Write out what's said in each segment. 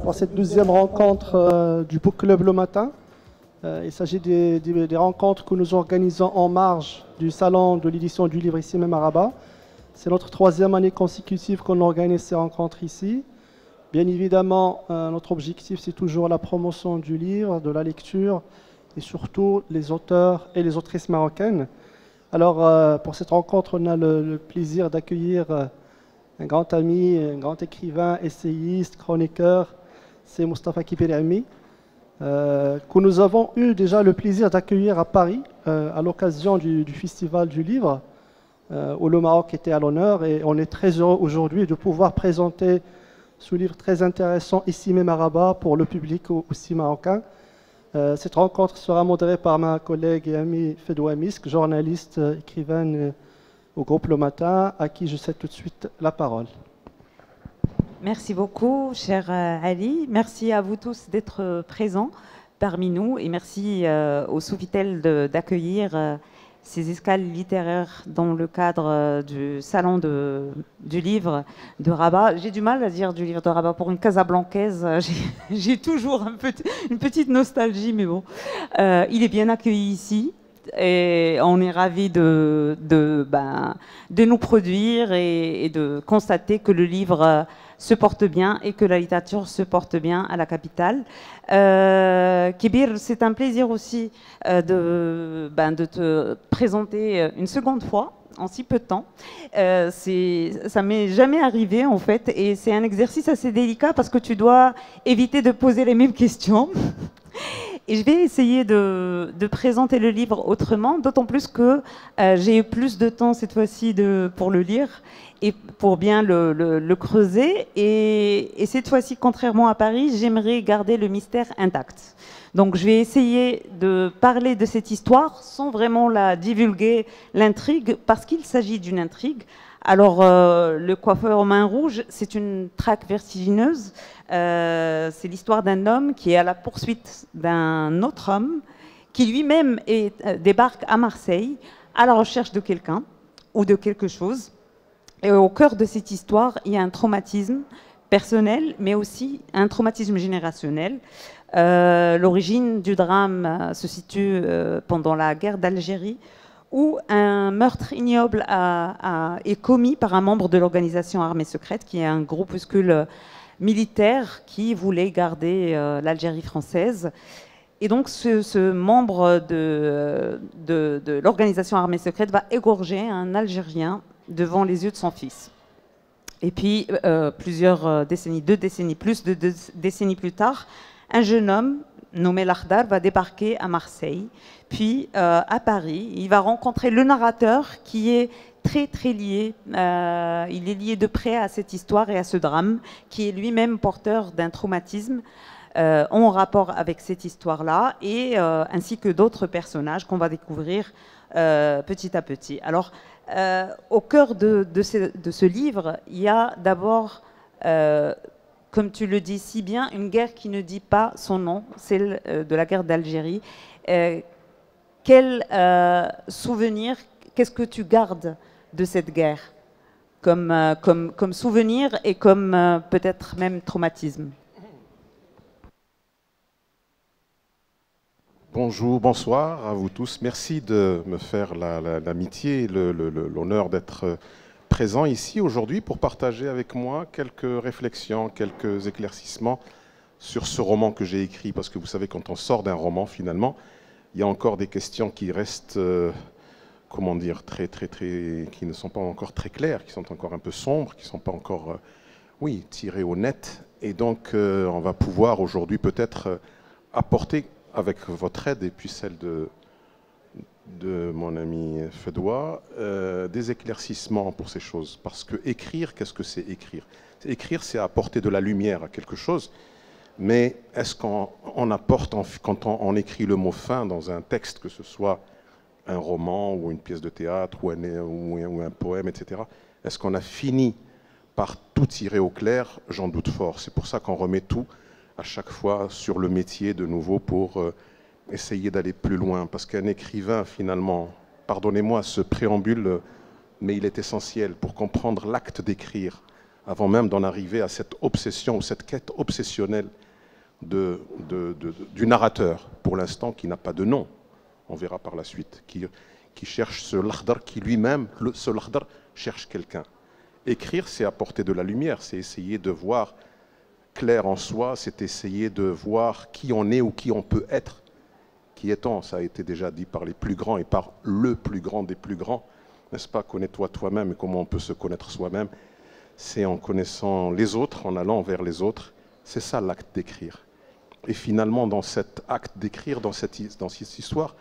Pour cette deuxième rencontre du Book Club le matin, il s'agit des rencontres que nous organisons en marge du salon de l'édition du livre ici même à Rabat. C'est notre troisième année consécutive qu'on organise ces rencontres ici. Bien évidemment, notre objectif, c'est toujours la promotion du livre, de la lecture et surtout les auteurs et les autrices marocaines. Alors, pour cette rencontre, on a le plaisir d'accueillir un grand ami, un grand écrivain, essayiste, chroniqueur, c'est Moustapha Kibirami, que nous avons eu déjà le plaisir d'accueillir à Paris à l'occasion du Festival du Livre, où le Maroc était à l'honneur, et on est très heureux aujourd'hui de pouvoir présenter ce livre très intéressant ici même à Rabat pour le public aussi marocain. Cette rencontre sera modérée par ma collègue et amie Fedwa Misk, journaliste, écrivaine au groupe Le Matin, à qui je cède tout de suite la parole. Merci beaucoup, cher Ali. Merci à vous tous d'être présents parmi nous et merci au Sofitel d'accueillir ces escales littéraires dans le cadre du salon du livre de Rabat. J'ai du mal à dire du livre de Rabat. Pour une Casablancaise, j'ai toujours une petite nostalgie, mais bon. Il est bien accueilli ici. Et on est ravis de nous produire et de constater que le livre se porte bien et que la littérature se porte bien à la capitale. Kibir, c'est un plaisir aussi de te présenter une seconde fois en si peu de temps. Ça m'est jamais arrivé en fait et c'est un exercice assez délicat parce que tu dois éviter de poser les mêmes questions. Et je vais essayer de présenter le livre autrement, d'autant plus que j'ai eu plus de temps cette fois-ci pour le lire et pour bien le creuser. Et cette fois-ci, contrairement à Paris, j'aimerais garder le mystère intact. Donc je vais essayer de parler de cette histoire sans vraiment la divulguer, l'intrigue, parce qu'il s'agit d'une intrigue. Alors, le coiffeur aux mains rouges, c'est une traque vertigineuse. C'est l'histoire d'un homme qui est à la poursuite d'un autre homme qui lui-même débarque à Marseille à la recherche de quelqu'un ou de quelque chose. Et au cœur de cette histoire, il y a un traumatisme personnel, mais aussi un traumatisme générationnel. L'origine du drame se situe pendant la guerre d'Algérie, où un meurtre ignoble est commis par un membre de l'organisation Armée Secrète, qui est un groupuscule militaire qui voulait garder l'Algérie française. Et donc ce membre de l'organisation Armée Secrète va égorger un Algérien devant les yeux de son fils. Et puis, plusieurs décennies, deux décennies plus tard, un jeune homme nommé Lakhdar va débarquer à Marseille, puis à Paris. Il va rencontrer le narrateur qui est très lié. Il est lié de près à cette histoire et à ce drame, qui est lui-même porteur d'un traumatisme en rapport avec cette histoire-là, et ainsi que d'autres personnages qu'on va découvrir petit à petit. Alors, au cœur de ce livre, il y a d'abord, comme tu le dis si bien, une guerre qui ne dit pas son nom, celle de la guerre d'Algérie. Quel souvenir, qu'est-ce que tu gardes de cette guerre comme souvenir et comme peut-être même traumatisme? Bonjour, bonsoir à vous tous. Merci de me faire l'amitié et l'honneur d'être présent ici aujourd'hui pour partager avec moi quelques réflexions, quelques éclaircissements sur ce roman que j'ai écrit. Parce que vous savez, quand on sort d'un roman, finalement, il y a encore des questions qui restent, comment dire, qui ne sont pas encore très claires, qui sont encore un peu sombres, qui ne sont pas encore, oui, tirées au net. Et donc, on va pouvoir aujourd'hui peut-être apporter, avec votre aide et puis celle de mon ami Fedwa, des éclaircissements pour ces choses. Parce que écrire, qu'est-ce que c'est écrire? Écrire, c'est apporter de la lumière à quelque chose. Mais est-ce qu'on apporte, quand on écrit le mot fin dans un texte, que ce soit un roman ou une pièce de théâtre ou un poème, etc., est-ce qu'on a fini par tout tirer au clair? J'en doute fort. C'est pour ça qu'on remet tout à chaque fois sur le métier de nouveau pour essayer d'aller plus loin. Parce qu'un écrivain, finalement, pardonnez-moi ce préambule, mais il est essentiel pour comprendre l'acte d'écrire, avant même d'en arriver à cette obsession ou cette quête obsessionnelle du narrateur, pour l'instant qui n'a pas de nom, on verra par la suite, qui cherche ce lakhdar, qui lui-même, ce lakhdar, cherche quelqu'un. Écrire, c'est apporter de la lumière, c'est essayer de voir clair en soi, c'est essayer de voir qui on est ou qui on peut être. Qui est-on? Ça a été déjà dit par les plus grands et par le plus grand des plus grands, n'est-ce pas? Connais-toi toi-même, et comment on peut se connaître soi-même? C'est en connaissant les autres, en allant vers les autres. C'est ça l'acte d'écrire. Et finalement, dans cet acte d'écrire, dans cette histoire,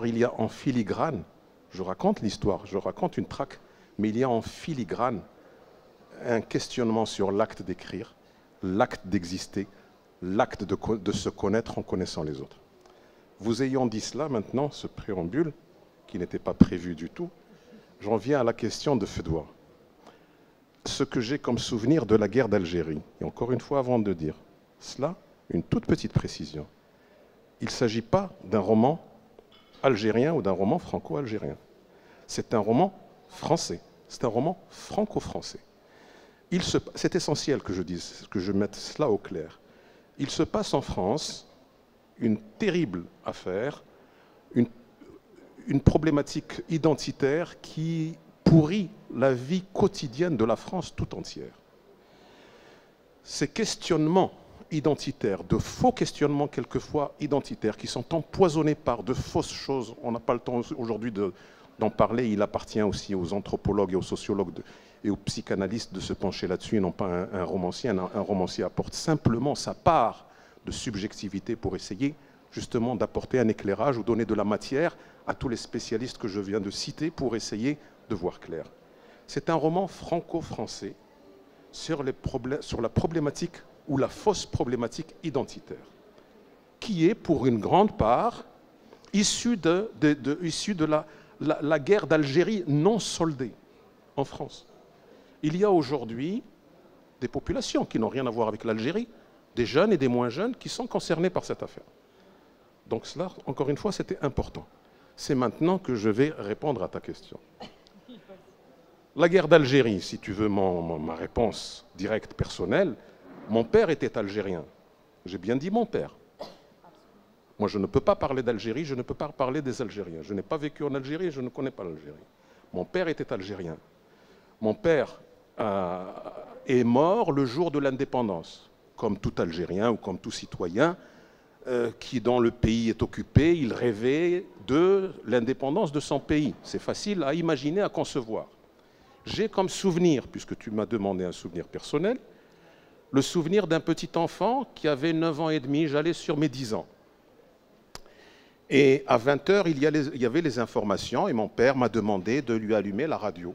il y a en filigrane, je raconte l'histoire, je raconte une traque, mais il y a en filigrane un questionnement sur l'acte d'écrire, l'acte d'exister, l'acte de se connaître en connaissant les autres. Vous ayant dit cela maintenant, ce préambule, qui n'était pas prévu du tout, j'en viens à la question de Fedwa. Ce que j'ai comme souvenir de la guerre d'Algérie, et encore une fois avant de dire cela, une toute petite précision. Il ne s'agit pas d'un roman algérien ou d'un roman franco-algérien. C'est un roman français, c'est un roman franco-français. C'est essentiel que je dise, que je mette cela au clair. Il se passe en France une terrible affaire, une problématique identitaire qui pourrit la vie quotidienne de la France tout entière. Ces questionnements identitaires, de faux questionnements quelquefois identitaires, qui sont empoisonnés par de fausses choses, on n'a pas le temps aujourd'hui d'en parler, il appartient aussi aux anthropologues et aux sociologues et aux psychanalystes de se pencher là-dessus, et non pas un romancier. Un romancier apporte simplement sa part de subjectivité pour essayer justement d'apporter un éclairage ou donner de la matière à tous les spécialistes que je viens de citer pour essayer de voir clair. C'est un roman franco-français sur la problématique ou la fausse problématique identitaire, qui est pour une grande part issue de la guerre d'Algérie non soldée en France. Il y a aujourd'hui des populations qui n'ont rien à voir avec l'Algérie, des jeunes et des moins jeunes qui sont concernés par cette affaire. Donc cela, encore une fois, c'était important. C'est maintenant que je vais répondre à ta question. La guerre d'Algérie, si tu veux ma réponse directe, personnelle, mon père était algérien. J'ai bien dit mon père. Moi, je ne peux pas parler d'Algérie, je ne peux pas parler des Algériens. Je n'ai pas vécu en Algérie, je ne connais pas l'Algérie. Mon père était algérien. Mon père est mort le jour de l'indépendance. Comme tout Algérien ou comme tout citoyen qui, dans le pays est occupé, il rêvait de l'indépendance de son pays. C'est facile à imaginer, à concevoir. J'ai comme souvenir, puisque tu m'as demandé un souvenir personnel, le souvenir d'un petit enfant qui avait 9 ans et demi, j'allais sur mes 10 ans. Et à 20 h, il y avait les informations et mon père m'a demandé de lui allumer la radio.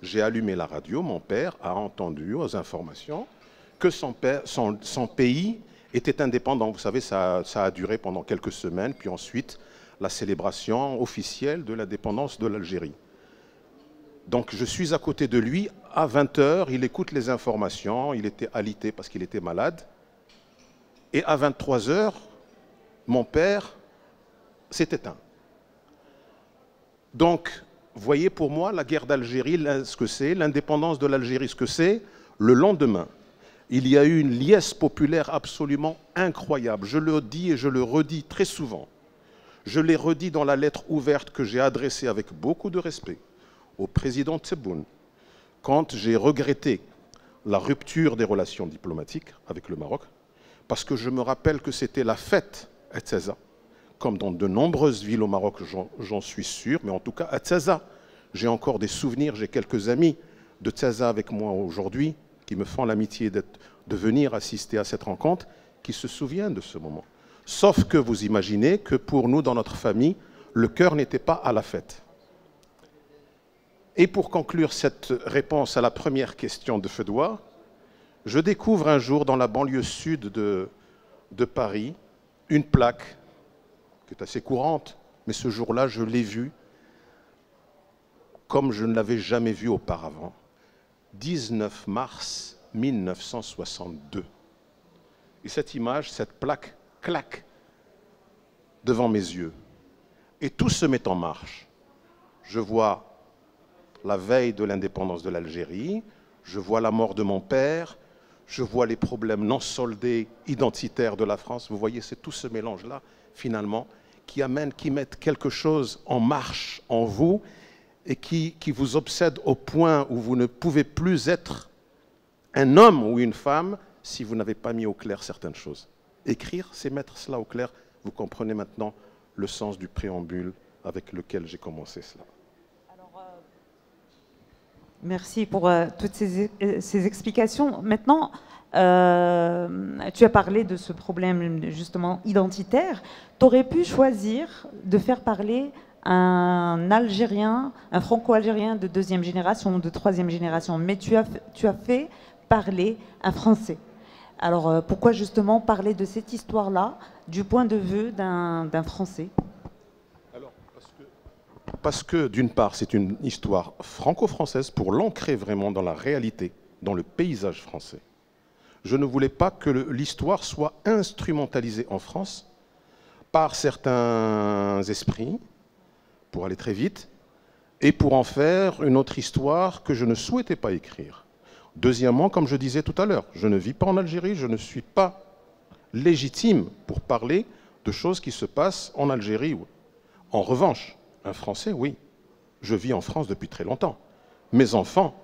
J'ai allumé la radio, mon père a entendu aux informations que son pays était indépendant. Vous savez, ça a duré pendant quelques semaines, puis ensuite la célébration officielle de l'indépendance de l'Algérie. Donc je suis à côté de lui, à 20 h, il écoute les informations, il était alité parce qu'il était malade. Et à 23 h, mon père s'est éteint. Donc, voyez pour moi la guerre d'Algérie, ce que c'est, l'indépendance de l'Algérie, ce que c'est, le lendemain. Il y a eu une liesse populaire absolument incroyable. Je le dis et je le redis très souvent. Je l'ai redit dans la lettre ouverte que j'ai adressée avec beaucoup de respect au président Tebboune, quand j'ai regretté la rupture des relations diplomatiques avec le Maroc, parce que je me rappelle que c'était la fête à Teza, comme dans de nombreuses villes au Maroc, j'en suis sûr, mais en tout cas à Teza, j'ai encore des souvenirs, j'ai quelques amis de Teza avec moi aujourd'hui, qui me font l'amitié de venir assister à cette rencontre, qui se souviennent de ce moment. Sauf que vous imaginez que pour nous, dans notre famille, le cœur n'était pas à la fête. Et pour conclure cette réponse à la première question de Fedwa, je découvre un jour dans la banlieue sud de Paris une plaque qui est assez courante, mais ce jour-là, je l'ai vue comme je ne l'avais jamais vue auparavant. 19 mars 1962. Et cette image, cette plaque, claque devant mes yeux. Et tout se met en marche. Je vois la veille de l'indépendance de l'Algérie, je vois la mort de mon père, je vois les problèmes non soldés identitaires de la France. Vous voyez, c'est tout ce mélange-là, finalement, qui mettent quelque chose en marche en vous et qui vous obsède au point où vous ne pouvez plus être un homme ou une femme si vous n'avez pas mis au clair certaines choses. Écrire, c'est mettre cela au clair. Vous comprenez maintenant le sens du préambule avec lequel j'ai commencé cela. Merci pour toutes ces explications. Maintenant, tu as parlé de ce problème justement identitaire. Tu aurais pu choisir de faire parler un Algérien, un Franco-Algérien de deuxième génération ou de troisième génération, mais tu as fait parler un Français. Alors pourquoi justement parler de cette histoire-là du point de vue d'un Français ? Parce que, d'une part, c'est une histoire franco-française pour l'ancrer vraiment dans la réalité, dans le paysage français. Je ne voulais pas que l'histoire soit instrumentalisée en France par certains esprits, pour aller très vite, et pour en faire une autre histoire que je ne souhaitais pas écrire. Deuxièmement, comme je disais tout à l'heure, je ne vis pas en Algérie, je ne suis pas légitime pour parler de choses qui se passent en Algérie. En revanche, un Français, oui. Je vis en France depuis très longtemps. Mes enfants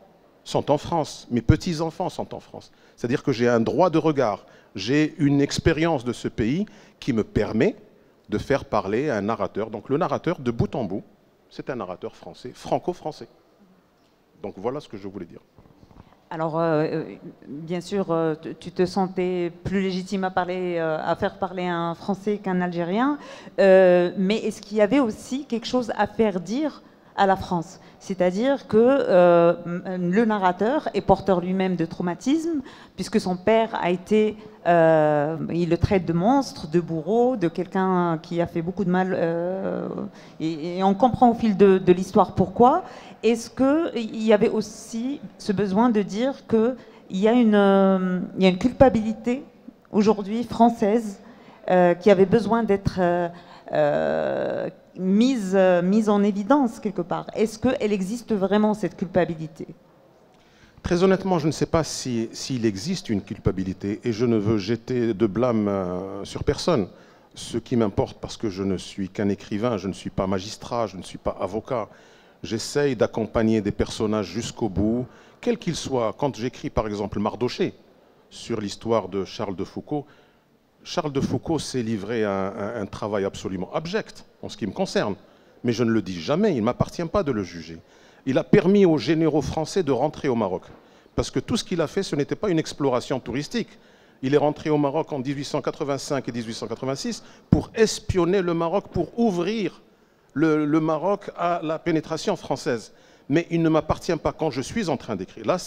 sont en France. Mes petits-enfants sont en France. C'est-à-dire que j'ai un droit de regard. J'ai une expérience de ce pays qui me permet de faire parler un narrateur. Donc le narrateur, de bout en bout, c'est un narrateur français, franco-français. Donc voilà ce que je voulais dire. Alors, bien sûr, tu te sentais plus légitime à faire parler un Français qu'un Algérien, mais est-ce qu'il y avait aussi quelque chose à faire dire à la France? C'est-à-dire que le narrateur est porteur lui-même de traumatisme, puisque son père a été, il le traite de monstre, de bourreau, de quelqu'un qui a fait beaucoup de mal, et on comprend au fil de l'histoire pourquoi. Est-ce qu'il y avait aussi ce besoin de dire qu'il y a une culpabilité aujourd'hui française qui avait besoin d'être mise en évidence quelque part? Est-ce qu'elle existe vraiment, cette culpabilité? Très honnêtement, je ne sais pas s'il existe une culpabilité et je ne veux jeter de blâme sur personne. Ce qui m'importe, parce que je ne suis qu'un écrivain, je ne suis pas magistrat, je ne suis pas avocat. J'essaye d'accompagner des personnages jusqu'au bout, quels qu'ils soient. Quand j'écris par exemple Mardochée sur l'histoire de Charles de Foucault s'est livré à un travail absolument abject en ce qui me concerne. Mais je ne le dis jamais, il ne m'appartient pas de le juger. Il a permis aux généraux français de rentrer au Maroc. Parce que tout ce qu'il a fait, ce n'était pas une exploration touristique. Il est rentré au Maroc en 1885 et 1886 pour espionner le Maroc, pour ouvrir le Maroc à la pénétration française. Mais il ne m'appartient pas quand je suis en train d'écrire. Là,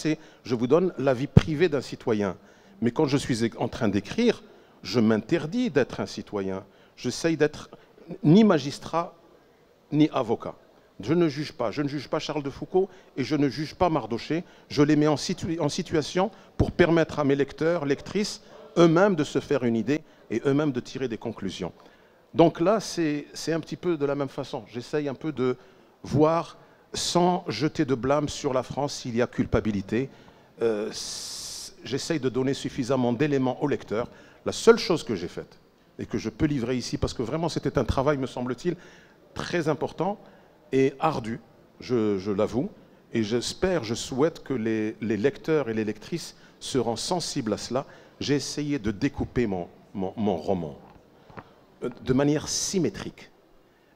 je vous donne la vie privée d'un citoyen. Mais quand je suis en train d'écrire, je m'interdis d'être un citoyen. J'essaye d'être ni magistrat, ni avocat. Je ne juge pas. Je ne juge pas Charles de Foucault et je ne juge pas Mardochée. Je les mets en situation pour permettre à mes lecteurs, lectrices, eux-mêmes de se faire une idée et eux-mêmes de tirer des conclusions. Donc là, c'est un petit peu de la même façon. J'essaye un peu de voir, sans jeter de blâme sur la France s'il y a culpabilité, j'essaye de donner suffisamment d'éléments au lecteur. La seule chose que j'ai faite, et que je peux livrer ici, parce que vraiment c'était un travail, me semble-t-il, très important et ardu, je l'avoue, et j'espère, je souhaite que les lecteurs et les lectrices seront sensibles à cela. J'ai essayé de découper mon roman de manière symétrique.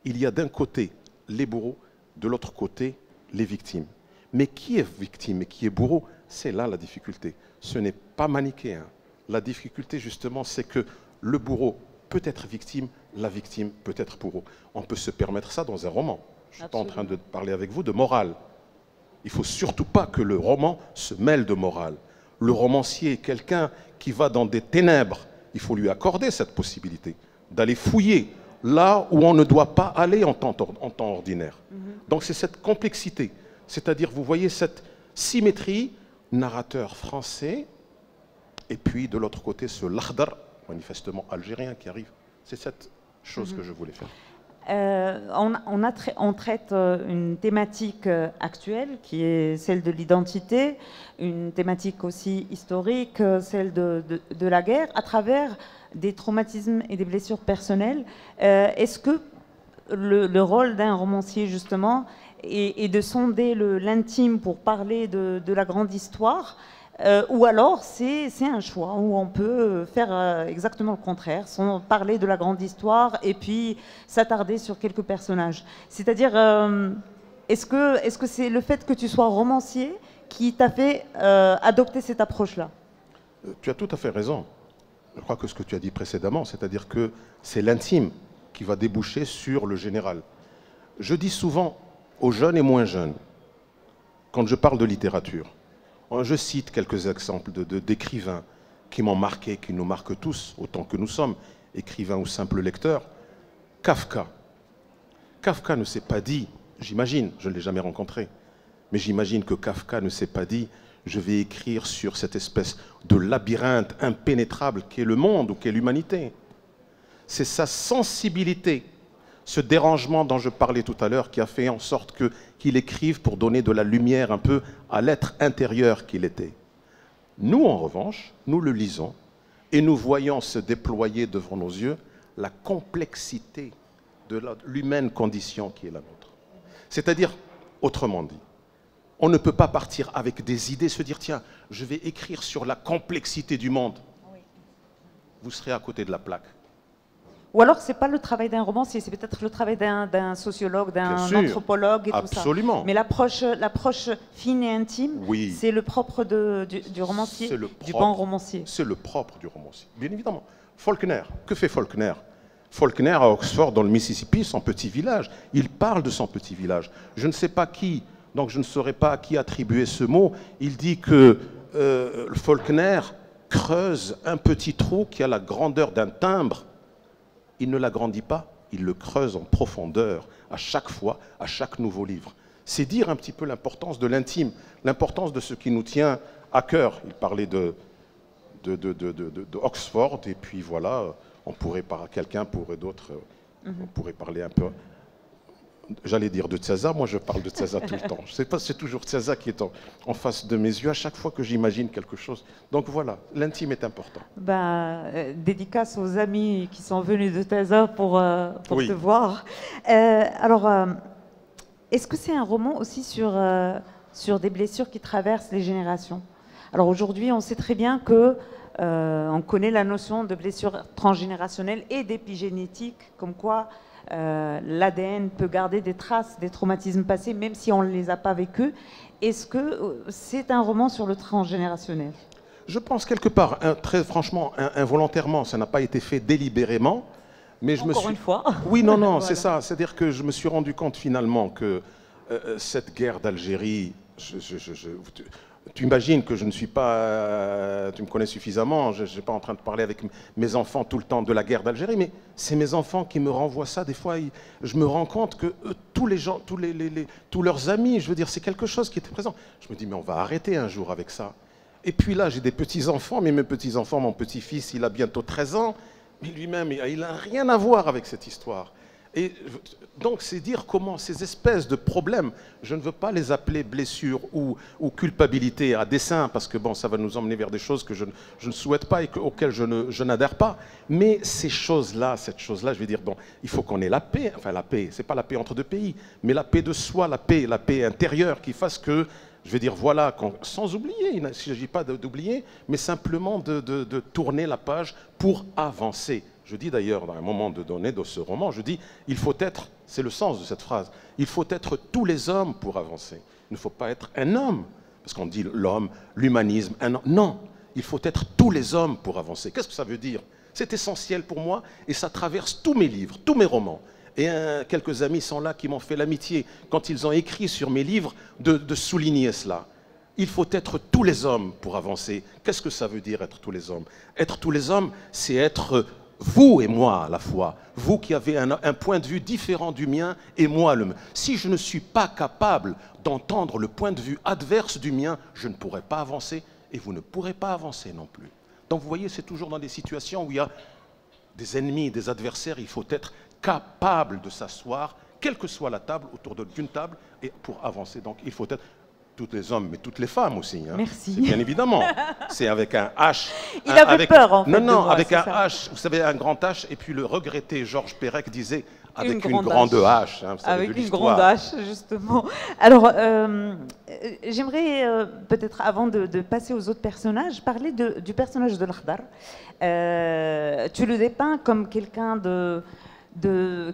Il y a d'un côté les bourreaux, de l'autre côté les victimes. Mais qui est victime et qui est bourreau? C'est là la difficulté. Ce n'est pas manichéen. La difficulté justement, c'est que le bourreau peut être victime, la victime peut être bourreau. On peut se permettre ça dans un roman. Je ne suis pas en train de parler avec vous de morale. Il ne faut surtout pas que le roman se mêle de morale. Le romancier est quelqu'un qui va dans des ténèbres. Il faut lui accorder cette possibilité d'aller fouiller là où on ne doit pas aller en temps ordinaire. Donc c'est cette complexité. C'est-à-dire, vous voyez cette symétrie, narrateur français, et puis de l'autre côté ce Lakhdar, manifestement algérien qui arrive. C'est cette chose que je voulais faire. On traite une thématique actuelle qui est celle de l'identité, une thématique aussi historique, celle de la guerre, à travers des traumatismes et des blessures personnelles. Est-ce que le rôle d'un romancier, justement, est de sonder l'intime pour parler de la grande histoire, ou alors c'est un choix où on peut faire exactement le contraire, parler de la grande histoire et puis s'attarder sur quelques personnages. C'est-à-dire, est-ce que c'est le fait que tu sois romancier qui t'a fait adopter cette approche-là? Tu as tout à fait raison. Je crois que ce que tu as dit précédemment, c'est-à-dire que c'est l'intime qui va déboucher sur le général. Je dis souvent aux jeunes et moins jeunes, quand je parle de littérature, je cite quelques exemples d'écrivains qui m'ont marqué, qui nous marquent tous, autant que nous sommes, écrivains ou simples lecteurs. Kafka. Kafka ne s'est pas dit, j'imagine, je ne l'ai jamais rencontré, mais j'imagine que Kafka ne s'est pas dit « je vais écrire sur cette espèce de labyrinthe impénétrable qu'est le monde ou qu'est l'humanité ». C'est sa sensibilité, ce dérangement dont je parlais tout à l'heure, qui a fait en sorte qu'il écrive pour donner de la lumière un peu à l'être intérieur qu'il était. Nous, en revanche, nous le lisons et nous voyons se déployer devant nos yeux la complexité de l'humaine condition qui est la nôtre. C'est-à-dire, autrement dit, on ne peut pas partir avec des idées, se dire, tiens, je vais écrire sur la complexité du monde. Vous serez à côté de la plaque. Ou alors, ce n'est pas le travail d'un romancier, c'est peut-être le travail d'un sociologue, d'un anthropologue et absolument. Tout ça. Mais l'approche fine et intime, oui, c'est le propre du romancier, du bon romancier. C'est le propre du romancier, bien évidemment. Faulkner, que fait Faulkner? Faulkner, à Oxford, dans le Mississippi, son petit village, il parle de son petit village. Je ne sais pas qui, donc je ne saurais pas à qui attribuer ce mot. Il dit que Faulkner creuse un petit trou qui a la grandeur d'un timbre. Il ne l'agrandit pas, il le creuse en profondeur à chaque fois, à chaque nouveau livre. C'est dire un petit peu l'importance de l'intime, l'importance de ce qui nous tient à cœur. Il parlait de Oxford, et puis voilà, on pourrait parler, quelqu'un pourrait d'autres, on pourrait parler un peu, j'allais dire de Tsaza, moi je parle de Tsaza tout le temps. Je ne sais pas, c'est toujours Tsaza qui est en face de mes yeux à chaque fois que j'imagine quelque chose. Donc voilà, l'intime est important. Dédicace aux amis qui sont venus de Tsaza pour oui, te voir. Alors, est-ce que c'est un roman aussi sur des blessures qui traversent les générations? Alors aujourd'hui, on sait très bien que on connaît la notion de blessure transgénérationnelle et d'épigénétique, comme quoi l'ADN peut garder des traces des traumatismes passés, même si on ne les a pas vécus. Est-ce que c'est un roman sur le transgénérationnel? Je pense quelque part, très franchement, involontairement, ça n'a pas été fait délibérément, mais je Encore une fois. Oui, non, non, voilà. C'est ça. C'est-à-dire que je me suis rendu compte finalement que cette guerre d'Algérie, tu imagines que je ne suis pas, tu me connais suffisamment, je ne suis pas en train de parler avec mes enfants tout le temps de la guerre d'Algérie, mais c'est mes enfants qui me renvoient ça. Des fois, je me rends compte que tous les gens, tous leurs amis, je veux dire, c'est quelque chose qui était présent. Je me dis, mais on va arrêter un jour avec ça. Et puis là, j'ai des petits-enfants, mais mes petits-enfants, mon petit-fils, il a bientôt 13 ans, mais lui-même, il n'a rien à voir avec cette histoire. Et donc, c'est dire comment ces espèces de problèmes, je ne veux pas les appeler blessures ou culpabilité à dessein, parce que bon, ça va nous emmener vers des choses que je ne souhaite pas et auxquelles je n'adhère pas. Mais ces choses-là, cette chose-là, je vais dire, bon, il faut qu'on ait la paix. Enfin, la paix, c'est pas la paix entre deux pays, mais la paix de soi, la paix intérieure qui fasse que, je vais dire, voilà, sans oublier, il ne s'agit pas d'oublier, mais simplement de tourner la page pour avancer. Je dis d'ailleurs, dans un moment donné de ce roman, je dis, il faut être, c'est le sens de cette phrase, il faut être tous les hommes pour avancer. Il ne faut pas être un homme, parce qu'on dit l'homme, l'humanisme, un homme. Non, il faut être tous les hommes pour avancer. Qu'est-ce que ça veut dire? C'est essentiel pour moi et ça traverse tous mes livres, tous mes romans. Et quelques amis sont là qui m'ont fait l'amitié, quand ils ont écrit sur mes livres, de souligner cela. Il faut être tous les hommes pour avancer. Qu'est-ce que ça veut dire être tous les hommes? Être tous les hommes, c'est être vous et moi à la fois, vous qui avez un point de vue différent du mien et moi le mien. Si je ne suis pas capable d'entendre le point de vue adverse du mien, je ne pourrai pas avancer et vous ne pourrez pas avancer non plus. Donc vous voyez, c'est toujours dans des situations où il y a des ennemis, des adversaires, il faut être capables de s'asseoir, quelle que soit la table, autour d'une table, et pour avancer. Donc il faut être, tous les hommes, mais toutes les femmes aussi. Hein. Merci. C'est bien évidemment. C'est avec un H. Il avait peur, en fait. Non, non, de moi, avec un ça. H, vous savez, un grand H, et puis le regretté Georges Perec disait avec une grande grande H. Hein, vous savez, avec de une grande l'histoire. H, justement. Alors, j'aimerais, peut-être avant de passer aux autres personnages, parler du personnage de l'Akhdar. Tu le dépeins comme quelqu'un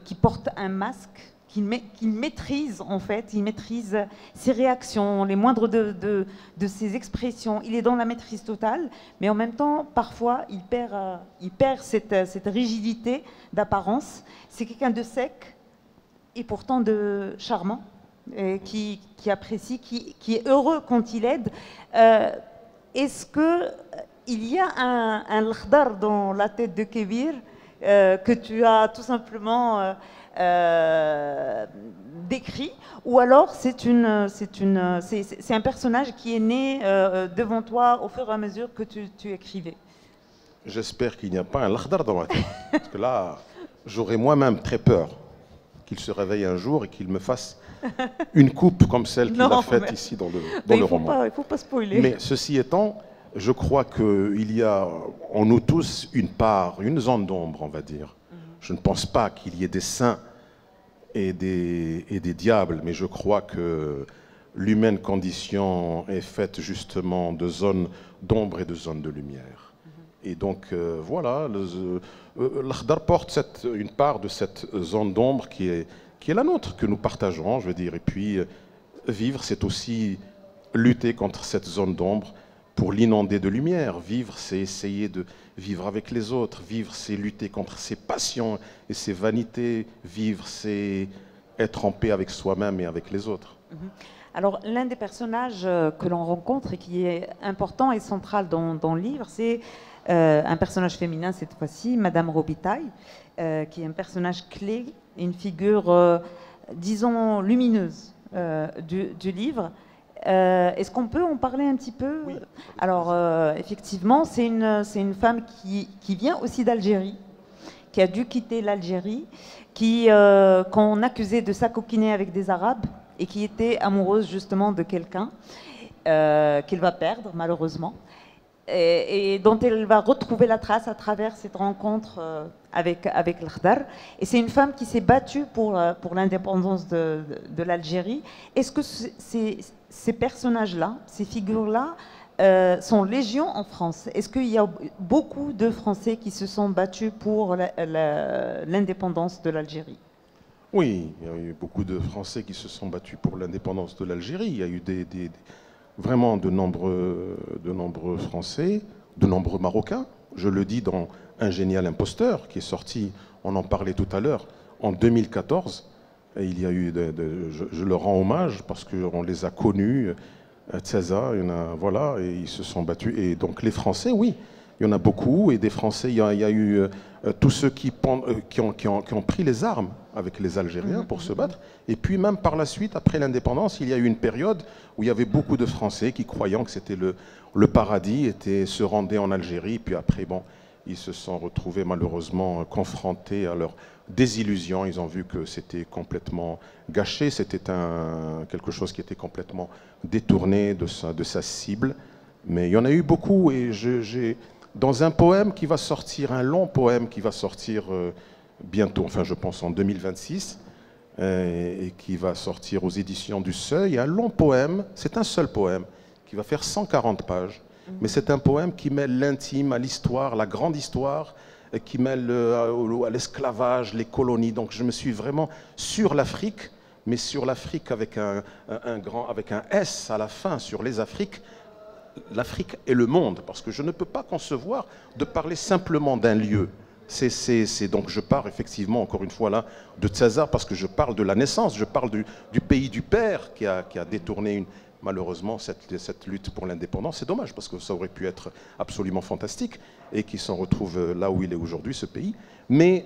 qui porte un masque, qu'il maîtrise en fait, il maîtrise ses réactions, les moindres de ses expressions. Il est dans la maîtrise totale, mais en même temps, parfois, il perd cette rigidité d'apparence. C'est quelqu'un de sec et pourtant de charmant, et qui apprécie, qui est heureux quand il aide. Est-ce qu'il y a un l'Akhdar dans la tête de Kébir que tu as tout simplement décrit, ou alors c'est un personnage qui est né devant toi au fur et à mesure que tu écrivais? J'espère qu'il n'y a pas un l'Akhdar dans ma tête. Parce que là, j'aurais moi-même très peur qu'il se réveille un jour et qu'il me fasse une coupe comme celle qu'il a faite ici dans le roman. Il ne faut pas spoiler. Mais ceci étant, je crois qu'il y a en nous tous une part, une zone d'ombre, on va dire. Je ne pense pas qu'il y ait des saints et des diables, mais je crois que l'humaine condition est faite justement de zones d'ombre et de zones de lumière. Et donc voilà, l'Akhdar porte une part de cette zone d'ombre qui est la nôtre, que nous partageons, je veux dire. Et puis vivre, c'est aussi lutter contre cette zone d'ombre pour l'inonder de lumière. Vivre, c'est essayer de vivre avec les autres. Vivre, c'est lutter contre ses passions et ses vanités. Vivre, c'est être en paix avec soi-même et avec les autres. Alors, l'un des personnages que l'on rencontre et qui est important et central dans le livre, c'est un personnage féminin cette fois-ci, Madame Robitaille, qui est un personnage clé, une figure, disons, lumineuse du livre. Est-ce qu'on peut en parler un petit peu? Oui. Alors, effectivement, c'est une femme qui vient aussi d'Algérie, qui a dû quitter l'Algérie, qu'on accusait de s'acoquiner avec des Arabes et qui était amoureuse justement de quelqu'un qu'elle va perdre malheureusement, et dont elle va retrouver la trace à travers cette rencontre avec l'Akhdar. Et c'est une femme qui s'est battue pour l'indépendance de l'Algérie. Est-ce que ces personnages-là, ces figures-là, sont légion en France? Est-ce qu'il y a beaucoup de Français qui se sont battus pour l'indépendance de l'Algérie? Oui, il y a eu beaucoup de Français qui se sont battus pour l'indépendance de l'Algérie. Il y a eu vraiment de nombreux Français, de nombreux Marocains. Je le dis dans Un génial imposteur, qui est sorti, on en parlait tout à l'heure, en 2014. Et il y a eu, je leur rends hommage parce qu'on les a connus. Tzaza, il y en a, voilà, et ils se sont battus. Et donc les Français, oui, il y en a beaucoup. Et des Français, il y a eu tous ceux qui ont pris les armes avec les Algériens pour se battre. Et puis même par la suite, après l'indépendance, il y a eu une période où il y avait beaucoup de Français qui, croyant que c'était le paradis, se rendaient en Algérie. Puis après, bon, ils se sont retrouvés malheureusement confrontés à leur désillusion. Ils ont vu que c'était complètement gâché, c'était quelque chose qui était complètement détourné de sa cible. Mais il y en a eu beaucoup, et dans un poème qui va sortir, un long poème qui va sortir bientôt, enfin je pense en 2026, et qui va sortir aux éditions du Seuil, un long poème, c'est un seul poème, qui va faire 140 pages. Mais c'est un poème qui mêle l'intime à l'histoire, la grande histoire, qui mêle à l'esclavage, les colonies. Donc je me suis vraiment sur l'Afrique, mais sur l'Afrique avec avec un S à la fin, sur les Afriques, l'Afrique et le monde, parce que je ne peux pas concevoir de parler simplement d'un lieu. Donc je pars effectivement, encore une fois là, de Tzaza, parce que je parle de la naissance, je parle du pays du père qui a détourné malheureusement cette lutte pour l'indépendance. C'est dommage, parce que ça aurait pu être absolument fantastique, et qui s'en retrouve là où il est aujourd'hui, ce pays. Mais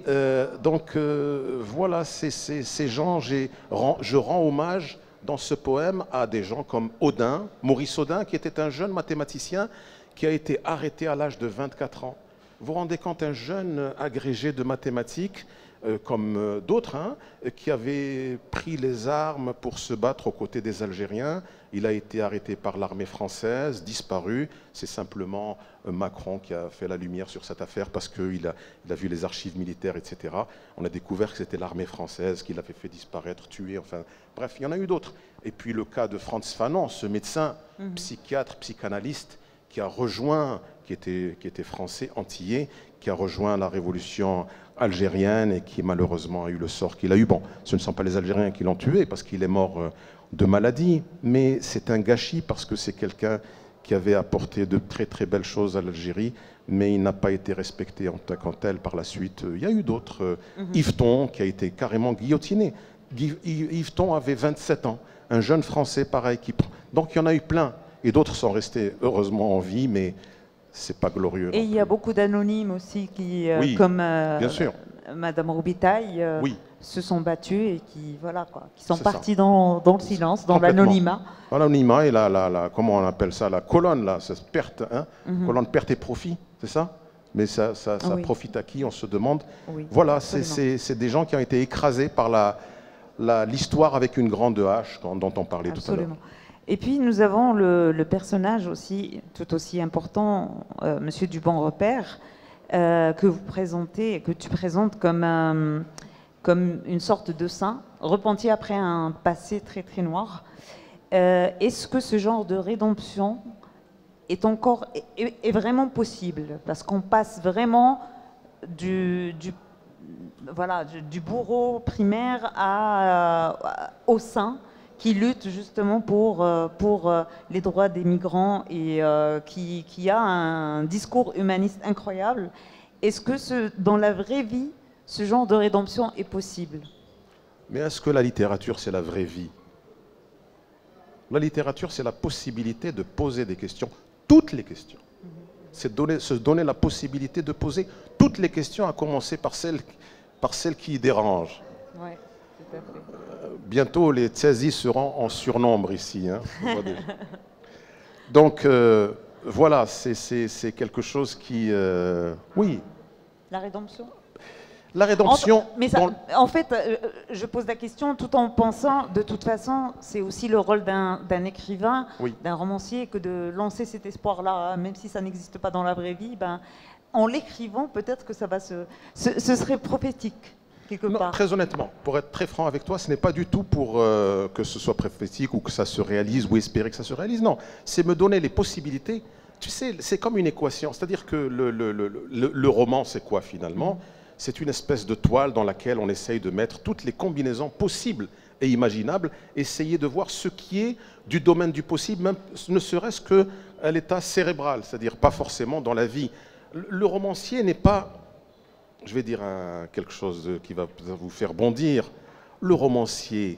voilà, ces gens, je rends hommage dans ce poème à des gens comme Odin, Maurice Odin, qui était un jeune mathématicien qui a été arrêté à l'âge de 24 ans. Vous vous rendez compte, un jeune agrégé de mathématiques comme d'autres, hein, qui avait pris les armes pour se battre aux côtés des Algériens. Il a été arrêté par l'armée française, disparu. C'est simplement Macron qui a fait la lumière sur cette affaire parce qu'il a vu les archives militaires, etc. On a découvert que c'était l'armée française qui l'avait fait disparaître, tuer, enfin... Bref, il y en a eu d'autres. Et puis le cas de Frantz Fanon, ce médecin, psychiatre, psychanalyste, qui a rejoint, qui était français, antillais, qui a rejoint la révolution algérienne et qui malheureusement a eu le sort qu'il a eu. Bon, ce ne sont pas les Algériens qui l'ont tué parce qu'il est mort de maladie, mais c'est un gâchis parce que c'est quelqu'un qui avait apporté de très très belles choses à l'Algérie, mais il n'a pas été respecté en tant que tel par la suite. Il y a eu d'autres. Yveton, qui a été carrément guillotiné. Yveton avait 27 ans, un jeune Français pareil. Donc il y en a eu plein. Et d'autres sont restés heureusement en vie, mais c'est pas glorieux. Et il y a beaucoup d'anonymes aussi qui, oui, comme bien sûr. Madame Robitaille, oui. se sont battus et qui, voilà, quoi, qui sont C'est partis dans le silence, dans l'anonymat. Dans l'anonymat et comment on appelle ça, la colonne, là, cette perte, hein, colonne perte et profit, c'est ça? Mais ça oui. profite à qui, on se demande. Oui, voilà, c'est des gens qui ont été écrasés par l'histoire avec une grande H dont on parlait tout à l'heure. Et puis nous avons le personnage aussi, tout aussi important, Monsieur Dubon-Repère, que tu présentes comme une sorte de saint, repenti après un passé très très noir. Est-ce que ce genre de rédemption est vraiment possible? Parce qu'on passe vraiment du bourreau primaire au saint, qui lutte justement pour les droits des migrants et qui a un discours humaniste incroyable. Est-ce que dans la vraie vie, ce genre de rédemption est possible? Mais est-ce que la littérature, c'est la vraie vie? La littérature, c'est la possibilité de poser des questions, toutes les questions. C'est se donner la possibilité de poser toutes les questions, à commencer par celles qui dérangent. Ouais. Bientôt, les Tsazi seront en surnombre ici. Hein, donc, voilà, c'est quelque chose qui... oui. La rédemption? La rédemption... En fait, je pose la question tout en pensant, de toute façon, c'est aussi le rôle d'un écrivain, oui. d'un romancier, que de lancer cet espoir-là, même si ça n'existe pas dans la vraie vie, en l'écrivant, peut-être que ça va ce serait prophétique. Non, très honnêtement, pour être très franc avec toi, ce n'est pas du tout pour que ce soit prophétique ou que ça se réalise ou espérer que ça se réalise. Non, c'est me donner les possibilités. Tu sais, c'est comme une équation. C'est-à-dire que le roman, c'est quoi finalement? C'est une espèce de toile dans laquelle on essaye de mettre toutes les combinaisons possibles et imaginables, essayer de voir ce qui est du domaine du possible, même ne serait-ce qu'à l'état cérébral, c'est-à-dire pas forcément dans la vie. Le romancier n'est pas... Je vais dire quelque chose qui va vous faire bondir. Le romancier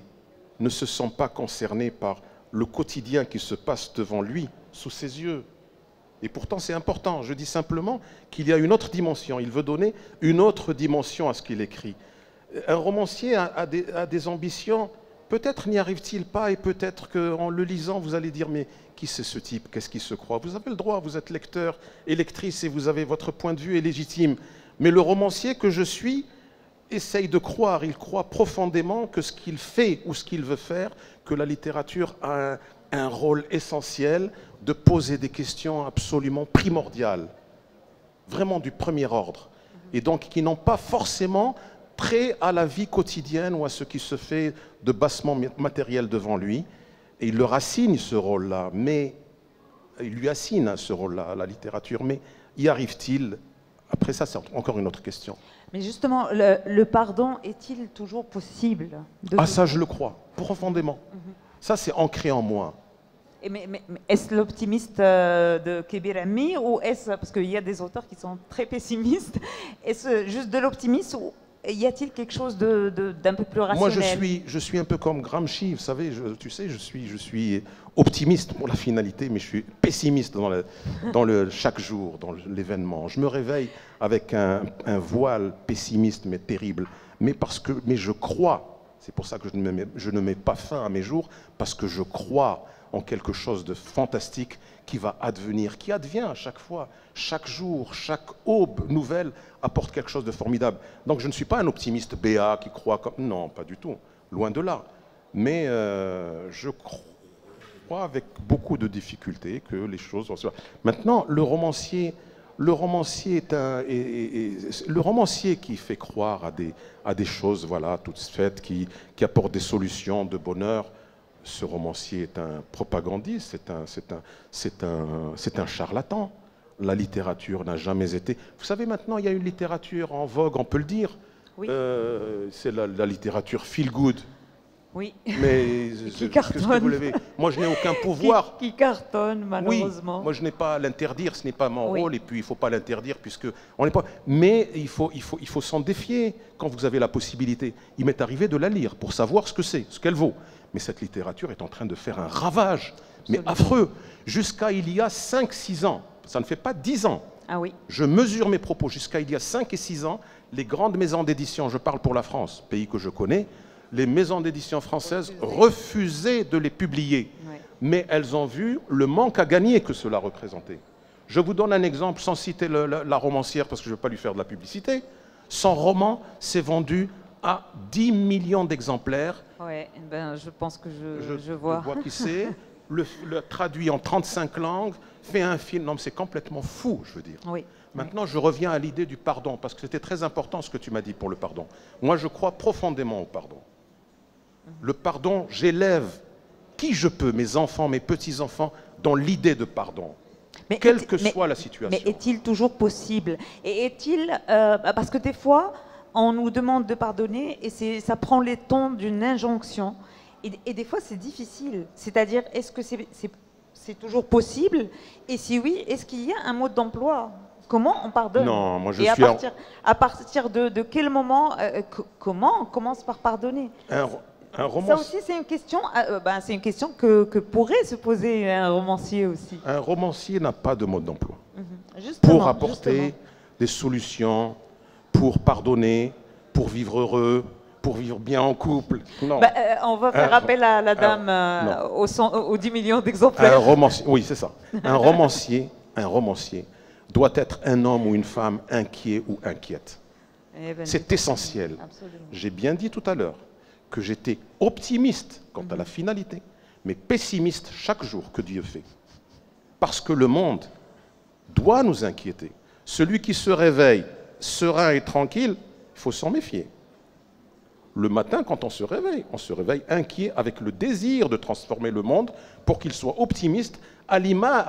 ne se sent pas concerné par le quotidien qui se passe devant lui, sous ses yeux. Et pourtant, c'est important. Je dis simplement qu'il y a une autre dimension. Il veut donner une autre dimension à ce qu'il écrit. Un romancier a des ambitions. Peut-être n'y arrive-t-il pas et peut-être qu'en le lisant, vous allez dire « Mais qui c'est ce type? Qu'est-ce qu'il se croit ?» Vous avez le droit, vous êtes lecteur et lectrice et vous avez votre point de vue est légitime. Mais le romancier que je suis essaye de croire, il croit profondément que ce qu'il fait ou ce qu'il veut faire, que la littérature a un rôle essentiel de poser des questions absolument primordiales, vraiment du premier ordre, et donc qui n'ont pas forcément trait à la vie quotidienne ou à ce qui se fait de bassement matériel devant lui. Et il leur assigne ce rôle-là, mais il lui assigne ce rôle-là à la littérature, mais y arrive-t-il? Après ça, c'est encore une autre question. Mais justement, le pardon est-il toujours possible? Ça, je le crois, profondément. Ça, c'est ancré en moi. Mais est-ce l'optimiste de Kébir Ami ou est-ce, parce qu'il y a des auteurs qui sont très pessimistes, est-ce juste de l'optimisme ou y a-t-il quelque chose d'un peu plus rationnel? Moi, je suis un peu comme Gramsci, vous savez, tu sais, je suis optimiste pour la finalité, mais je suis pessimiste dans chaque jour, dans l'événement. Je me réveille avec un voile pessimiste, mais terrible. Mais je crois C'est pour ça que je ne mets pas fin à mes jours, parce que je crois en quelque chose de fantastique qui va advenir, qui advient à chaque fois. Chaque jour, chaque aube nouvelle apporte quelque chose de formidable. Donc je ne suis pas un optimiste béat qui croit comme... Non, pas du tout, loin de là. Mais je crois avec beaucoup de difficultés que les choses vont se faire. Maintenant, le romancier qui fait croire à des choses, voilà, toutes faites, qui apportent des solutions de bonheur, ce romancier est un propagandiste, c'est un charlatan. La littérature n'a jamais été... Vous savez, maintenant, il y a une littérature en vogue, on peut le dire. Oui. C'est la littérature feel good. Oui. Mais qui cartonne. Moi, je n'ai aucun pouvoir. Qui cartonne, malheureusement. Oui. Moi, je n'ai pas à l'interdire, ce n'est pas mon rôle, et puis il ne faut pas l'interdire, puisque on n'est pas... Mais il faut s'en défier quand vous avez la possibilité. Il m'est arrivé de la lire pour savoir ce que c'est, ce qu'elle vaut. Mais cette littérature est en train de faire un ravage, mais affreux, jusqu'à il y a 5-6 ans. Ça ne fait pas 10 ans. Ah oui. Je mesure mes propos. Jusqu'à il y a 5 et 6 ans, les grandes maisons d'édition, je parle pour la France, pays que je connais, les maisons d'édition françaises refusaient de les publier. Oui. Mais elles ont vu le manque à gagner que cela représentait. Je vous donne un exemple, sans citer la romancière, parce que je ne veux pas lui faire de la publicité. Son roman s'est vendu à 10 millions d'exemplaires. Oui, ben, je pense que je vois. Je vois qui c'est, le traduit en 35 langues, fait un film. Non, mais c'est complètement fou, je veux dire. Oui. Maintenant, je reviens à l'idée du pardon, parce que c'était très important ce que tu m'as dit pour le pardon. Moi, je crois profondément au pardon. Le pardon, j'élève qui je peux, mes enfants, mes petits-enfants, dans l'idée de pardon. Mais quelle que soit la situation. Mais est-il toujours possible? Et est-il... parce que des fois, on nous demande de pardonner et ça prend les tons d'une injonction. Et des fois, c'est difficile. C'est-à-dire, est-ce que c'est toujours possible? Et si oui, est-ce qu'il y a un mode d'emploi? Comment on pardonne? Non, moi je et suis... à partir de quel moment, comment on commence par pardonner? Un roman... Ça aussi, c'est une question que pourrait se poser un romancier aussi. Un romancier n'a pas de mode d'emploi. Pour apporter des solutions, pour pardonner, pour vivre heureux, pour vivre bien en couple. Non. On va faire appel à la dame aux 10 millions d'exemplaires. Un romancier, oui, c'est ça. Un romancier doit être un homme ou une femme inquiet ou inquiète. C'est essentiel. J'ai bien dit tout à l'heure que j'étais optimiste quant à la finalité, mais pessimiste chaque jour que Dieu fait. Parce que le monde doit nous inquiéter. Celui qui se réveille serein et tranquille, il faut s'en méfier. Le matin, quand on se réveille inquiet avec le désir de transformer le monde pour qu'il soit optimiste, à l'image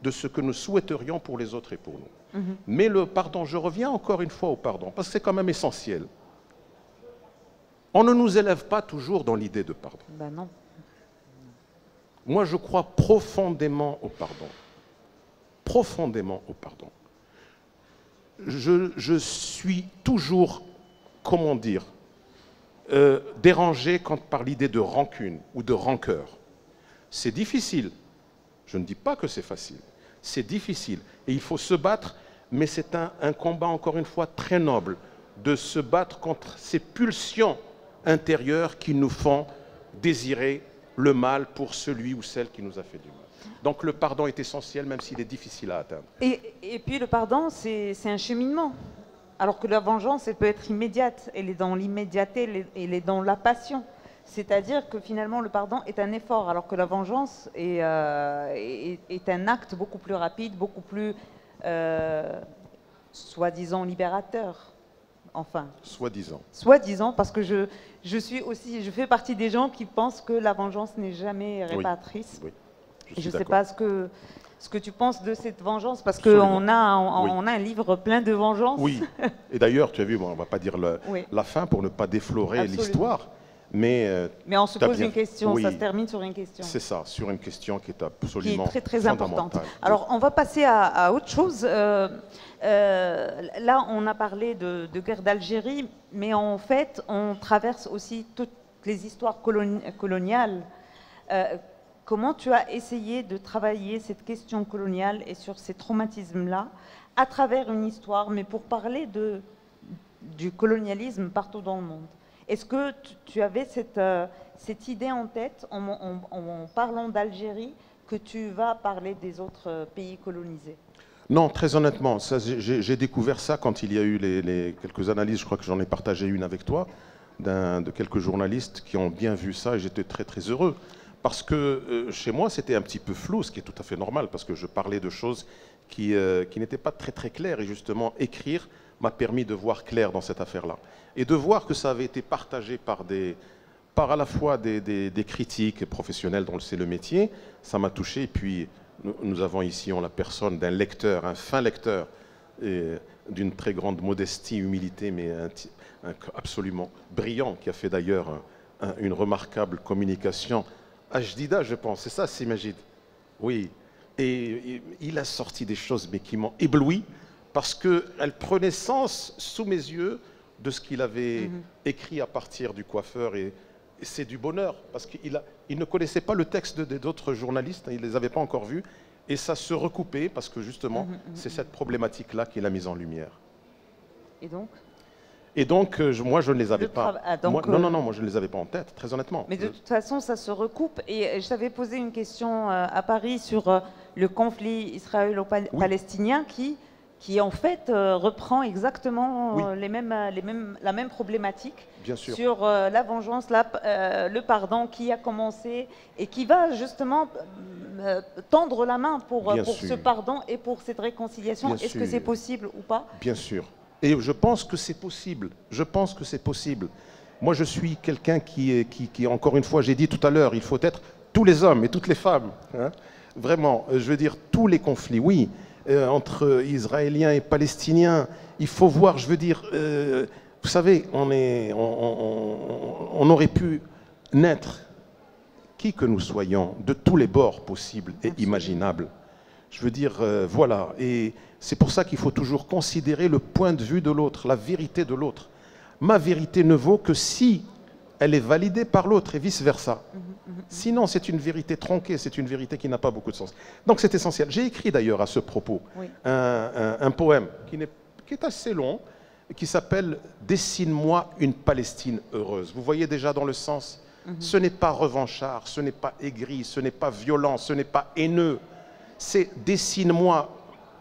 de ce que nous souhaiterions pour les autres et pour nous. Mais le pardon, je reviens encore une fois au pardon, parce que c'est quand même essentiel. On ne nous élève pas toujours dans l'idée de pardon. Ben non. Moi, je crois profondément au pardon. Profondément au pardon. Je suis toujours, comment dire, dérangé par l'idée de rancune ou de rancœur. C'est difficile. Je ne dis pas que c'est facile. C'est difficile. Et il faut se battre, mais c'est un combat, encore une fois, très noble, de se battre contre ces pulsions intérieures qui nous font désirer le mal pour celui ou celle qui nous a fait du mal. Donc le pardon est essentiel, même s'il est difficile à atteindre. Et puis le pardon, c'est un cheminement. Alors que la vengeance, elle peut être immédiate. Elle est dans l'immédiateté, elle est dans la passion. C'est-à-dire que finalement, le pardon est un effort, alors que la vengeance est un acte beaucoup plus rapide, beaucoup plus, soi-disant, libérateur. Enfin. Soi-disant. Soi-disant, parce que je fais partie des gens qui pensent que la vengeance n'est jamais réparatrice. Oui. Je ne sais pas ce que tu penses de cette vengeance, parce qu'on a un livre plein de vengeance. Oui, et d'ailleurs, tu as vu, on ne va pas dire la fin pour ne pas déflorer l'histoire, mais on se pose une question, ça se termine sur une question. C'est ça, sur une question qui est absolument très, très importante. Alors, on va passer à autre chose. Là, on a parlé de guerre d'Algérie, mais en fait, on traverse aussi toutes les histoires coloniales. Comment tu as essayé de travailler cette question coloniale et sur ces traumatismes-là à travers une histoire, mais pour parler du colonialisme partout dans le monde? Est-ce que tu avais cette idée en tête, en parlant d'Algérie, que tu vas parler des autres pays colonisés? Non, très honnêtement, j'ai découvert ça quand il y a eu quelques analyses, je crois que j'en ai partagé une avec toi, de quelques journalistes qui ont bien vu ça, et j'étais très très heureux. Parce que chez moi, c'était un petit peu flou, ce qui est tout à fait normal, parce que je parlais de choses qui n'étaient pas très très claires, et justement, écrire m'a permis de voir clair dans cette affaire-là. Et de voir que ça avait été partagé par à la fois des critiques professionnels dont c'est le métier, ça m'a touché, et puis nous avons ici la personne d'un lecteur, un fin lecteur, d'une très grande modestie, humilité, mais absolument brillant, qui a fait d'ailleurs une remarquable communication à Jdida, je pense. C'est ça, c'est Majid. Oui. Et il a sorti des choses, mais qui m'ont ébloui, parce qu'elle prenait sens sous mes yeux de ce qu'il avait écrit à partir du coiffeur. Et c'est du bonheur, parce qu'il ne connaissait pas le texte d'autres journalistes, il ne les avait pas encore vus, et ça se recoupait, parce que justement, c'est cette problématique-là qu'il a mise en lumière. Et donc, moi, je ne les avais pas. Moi, je ne les avais pas en tête, très honnêtement. Mais de toute façon, ça se recoupe. Et je t'avais posé une question à Paris sur le conflit israélo-palestinien qui en fait reprend exactement la même problématique. Bien sûr. Sur la vengeance, le pardon qui a commencé et qui va justement tendre la main pour ce pardon et pour cette réconciliation. Est-ce que c'est possible ou pas? Bien sûr. Et je pense que c'est possible. Je pense que c'est possible. Moi, je suis quelqu'un qui, encore une fois, j'ai dit tout à l'heure, il faut être tous les hommes et toutes les femmes. Hein. Vraiment, je veux dire, tous les conflits, oui, entre Israéliens et Palestiniens. Il faut voir, je veux dire, vous savez, on aurait pu naître, qui que nous soyons, de tous les bords possibles et imaginables. Je veux dire, voilà. Et c'est pour ça qu'il faut toujours considérer le point de vue de l'autre, la vérité de l'autre. Ma vérité ne vaut que si elle est validée par l'autre et vice-versa. Sinon, c'est une vérité tronquée, c'est une vérité qui n'a pas beaucoup de sens. Donc c'est essentiel. J'ai écrit d'ailleurs à ce propos un poème qui est assez long, qui s'appelle « Dessine-moi une Palestine heureuse ». Vous voyez déjà dans le sens, ce n'est pas revanchard, ce n'est pas aigri, ce n'est pas violent, ce n'est pas haineux. C'est « dessine-moi ».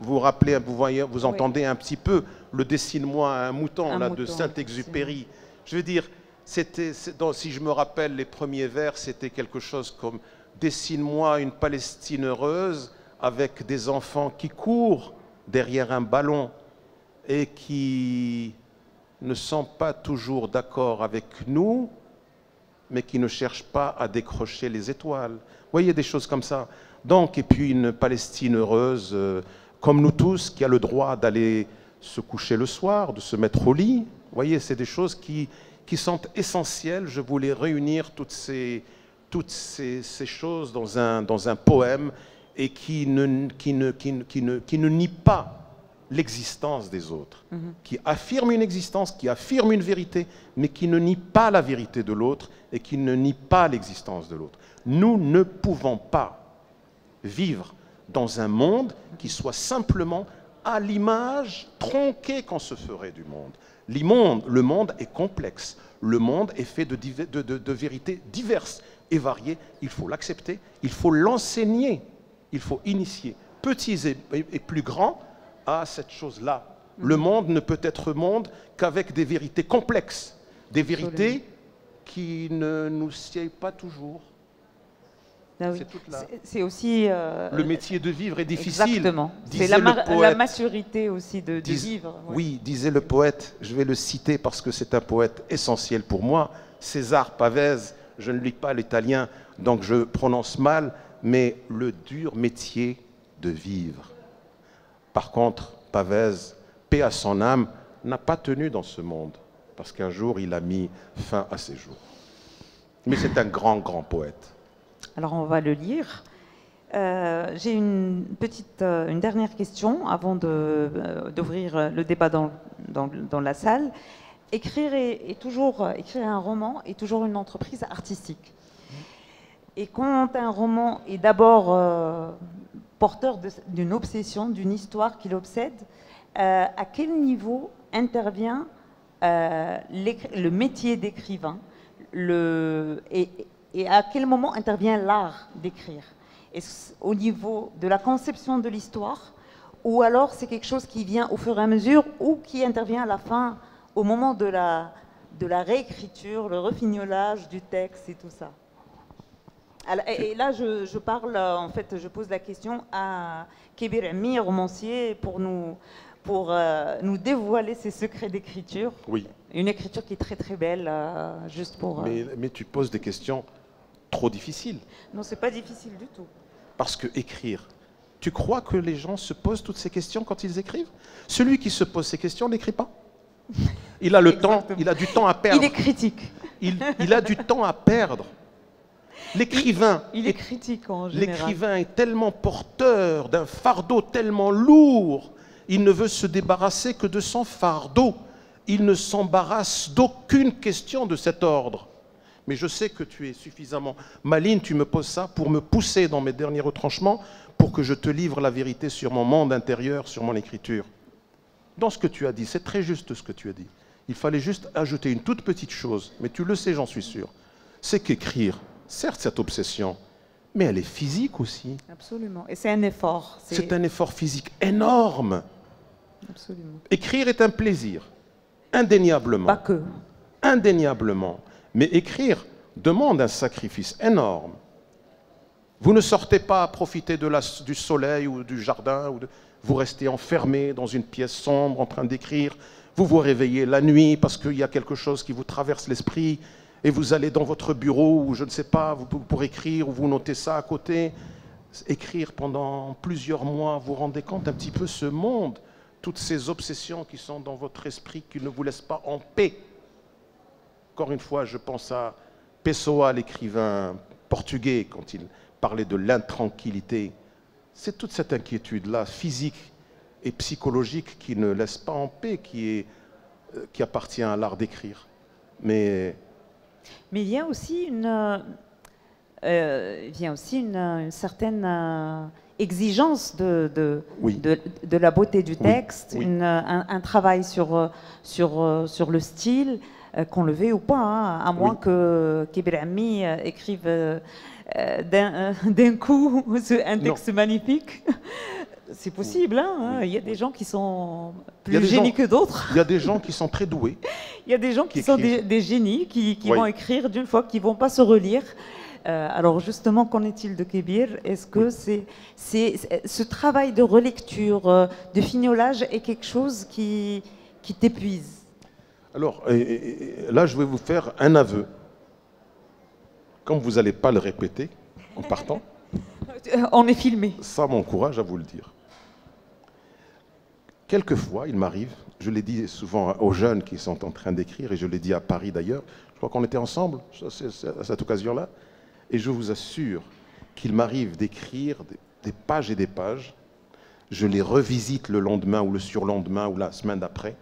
Vous vous rappelez, vous entendez un petit peu le « dessine-moi un mouton » de Saint-Exupéry. Je veux dire, si je me rappelle les premiers vers, c'était quelque chose comme « Dessine-moi une Palestine heureuse avec des enfants qui courent derrière un ballon et qui ne sont pas toujours d'accord avec nous, mais qui ne cherchent pas à décrocher les étoiles. » Vous voyez, des choses comme ça. Donc, et puis une Palestine heureuse, comme nous tous, qui a le droit d'aller se coucher le soir, de se mettre au lit. Vous voyez, c'est des choses qui sont essentielles. Je voulais réunir toutes ces choses dans un poème et qui ne nie pas l'existence des autres, qui affirme une existence, qui affirme une vérité, mais qui ne nie pas la vérité de l'autre et qui ne nie pas l'existence de l'autre. Nous ne pouvons pas vivre dans un monde qui soit simplement à l'image tronquée qu'on se ferait du monde. Le monde est complexe, le monde est fait de vérités diverses et variées. Il faut l'accepter, il faut l'enseigner, il faut initier petits et plus grands à cette chose-là. Le monde ne peut être monde qu'avec des vérités complexes, des vérités qui ne nous siègent pas toujours. Ah oui. C'est aussi... le métier de vivre est difficile. Exactement. C'est la maturité aussi de vivre. Oui, disait le poète, je vais le citer parce que c'est un poète essentiel pour moi, César Pavese. Je ne lis pas l'italien, donc je prononce mal, mais le dur métier de vivre. Par contre, Pavese, paix à son âme, n'a pas tenu dans ce monde, parce qu'un jour, il a mis fin à ses jours. Mais c'est un grand, grand poète. Alors, on va le lire. J'ai une dernière question avant d'ouvrir le débat dans la salle. Écrire un roman est toujours une entreprise artistique. Et quand un roman est d'abord porteur d'une obsession, d'une histoire qui l'obsède, à quel niveau intervient le métier d'écrivain et à quel moment intervient l'art d'écrire? Est-ce au niveau de la conception de l'histoire, ou alors c'est quelque chose qui vient au fur et à mesure, ou qui intervient à la fin, au moment de la réécriture, le refignolage du texte et tout ça? Alors, et là, je parle, en fait, je pose la question à Kébir Ammi, romancier, pour nous dévoiler ses secrets d'écriture. Oui. Une écriture qui est très très belle, juste pour... Mais tu poses des questions trop difficiles. Non, c'est pas difficile du tout. Parce que écrire, tu crois que les gens se posent toutes ces questions quand ils écrivent? Celui qui se pose ces questions n'écrit pas. Il a le temps, il a du temps à perdre. Il est critique. Il a du temps à perdre. L'écrivain, il est critique en général. L'écrivain est tellement porteur d'un fardeau tellement lourd, il ne veut se débarrasser que de son fardeau. Il ne s'embarrasse d'aucune question de cet ordre. Mais je sais que tu es suffisamment maligne, tu me poses ça pour me pousser dans mes derniers retranchements, pour que je te livre la vérité sur mon monde intérieur, sur mon écriture. Dans ce que tu as dit, c'est très juste ce que tu as dit. Il fallait juste ajouter une toute petite chose, mais tu le sais, j'en suis sûr. C'est qu'écrire, certes, cette obsession, mais elle est physique aussi. Absolument. Et c'est un effort. C'est un effort physique énorme. Absolument. Écrire est un plaisir, indéniablement. Pas que. Indéniablement. Mais écrire demande un sacrifice énorme. Vous ne sortez pas à profiter du soleil ou du jardin, vous restez enfermé dans une pièce sombre en train d'écrire. Vous vous réveillez la nuit parce qu'il y a quelque chose qui vous traverse l'esprit et vous allez dans votre bureau ou je ne sais pas, pour écrire ou vous notez ça à côté. Écrire pendant plusieurs mois, vous vous rendez compte un petit peu ce monde, toutes ces obsessions qui sont dans votre esprit qui ne vous laissent pas en paix. Encore une fois, je pense à Pessoa, l'écrivain portugais, quand il parlait de l'intranquillité. C'est toute cette inquiétude-là, physique et psychologique, qui ne laisse pas en paix, qui appartient à l'art d'écrire. Mais il y a aussi une certaine exigence de la beauté du texte, oui. Un travail sur le style, qu'on le veuille ou pas, hein, à moins que Kébir Ammi écrive d'un coup un texte magnifique. C'est possible, hein, il y a des gens qui sont plus génies que d'autres. Il y a des gens qui sont très doués. Il y a des gens qui sont des génies, qui vont écrire d'une fois, qui ne vont pas se relire. Alors justement, qu'en est-il de Kébir? Est-ce que ce travail de relecture, de fignolage est quelque chose qui t'épuise? Alors, là, je vais vous faire un aveu. Comme vous n'allez pas le répéter en partant, on est filmé. Ça m'encourage à vous le dire. Quelquefois, il m'arrive, je l'ai dit souvent aux jeunes qui sont en train d'écrire, et je l'ai dit à Paris d'ailleurs, je crois qu'on était ensemble à cette occasion-là, et je vous assure qu'il m'arrive d'écrire des pages et des pages, je les revisite le lendemain ou le surlendemain ou la semaine d'après,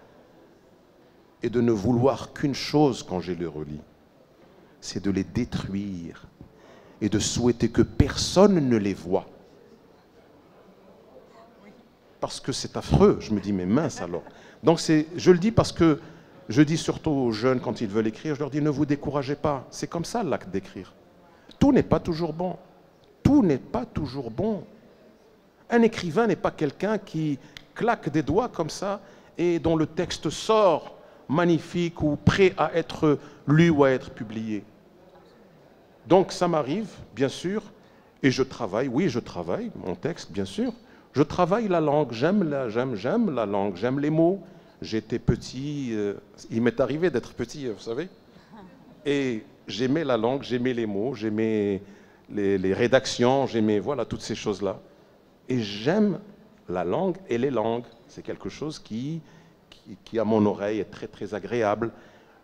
et de ne vouloir qu'une chose quand je les relis, c'est de les détruire et de souhaiter que personne ne les voie. Parce que c'est affreux, je me dis, mais mince alors. Donc je le dis parce que je dis surtout aux jeunes quand ils veulent écrire, je leur dis, ne vous découragez pas, c'est comme ça l'acte d'écrire. Tout n'est pas toujours bon. Tout n'est pas toujours bon. Un écrivain n'est pas quelqu'un qui claque des doigts comme ça et dont le texte sort magnifique ou prêt à être lu ou à être publié. Donc ça m'arrive, bien sûr, et je travaille, oui, je travaille mon texte, bien sûr. Je travaille la langue, j'aime la langue, j'aime les mots. J'étais petit, il m'est arrivé d'être petit, vous savez, et j'aimais la langue, j'aimais les mots, j'aimais les rédactions, j'aimais voilà, toutes ces choses-là. Et j'aime la langue et les langues. C'est quelque chose qui à mon oreille est très très agréable.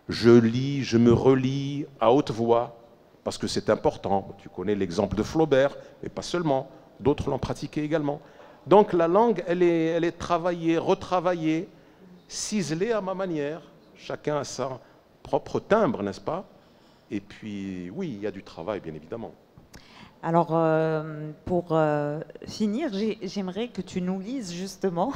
Je lis, je me relis à haute voix, parce que c'est important. Tu connais l'exemple de Flaubert, mais pas seulement. D'autres l'ont pratiqué également. Donc la langue, elle est travaillée, retravaillée, ciselée à ma manière. Chacun a sa propre timbre, n'est-ce pas? Et puis, oui, il y a du travail, bien évidemment. Alors, pour finir, j'aimerais que tu nous lises justement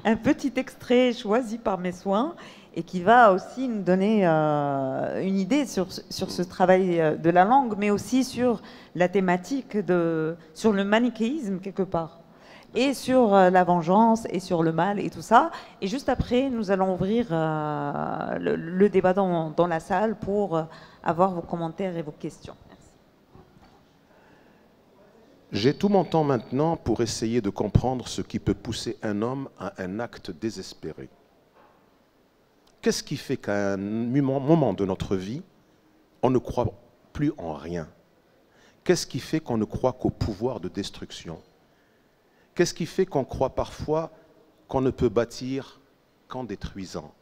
un petit extrait choisi par mes soins et qui va aussi nous donner une idée sur ce travail de la langue, mais aussi sur la thématique, sur le manichéisme quelque part, et sur la vengeance, et sur le mal, et tout ça. Et juste après, nous allons ouvrir le débat dans la salle pour avoir vos commentaires et vos questions. Merci. J'ai tout mon temps maintenant pour essayer de comprendre ce qui peut pousser un homme à un acte désespéré. Qu'est-ce qui fait qu'à un moment de notre vie, on ne croit plus en rien? Qu'est-ce qui fait qu'on ne croit qu'au pouvoir de destruction? Qu'est-ce qui fait qu'on croit parfois qu'on ne peut bâtir qu'en détruisant?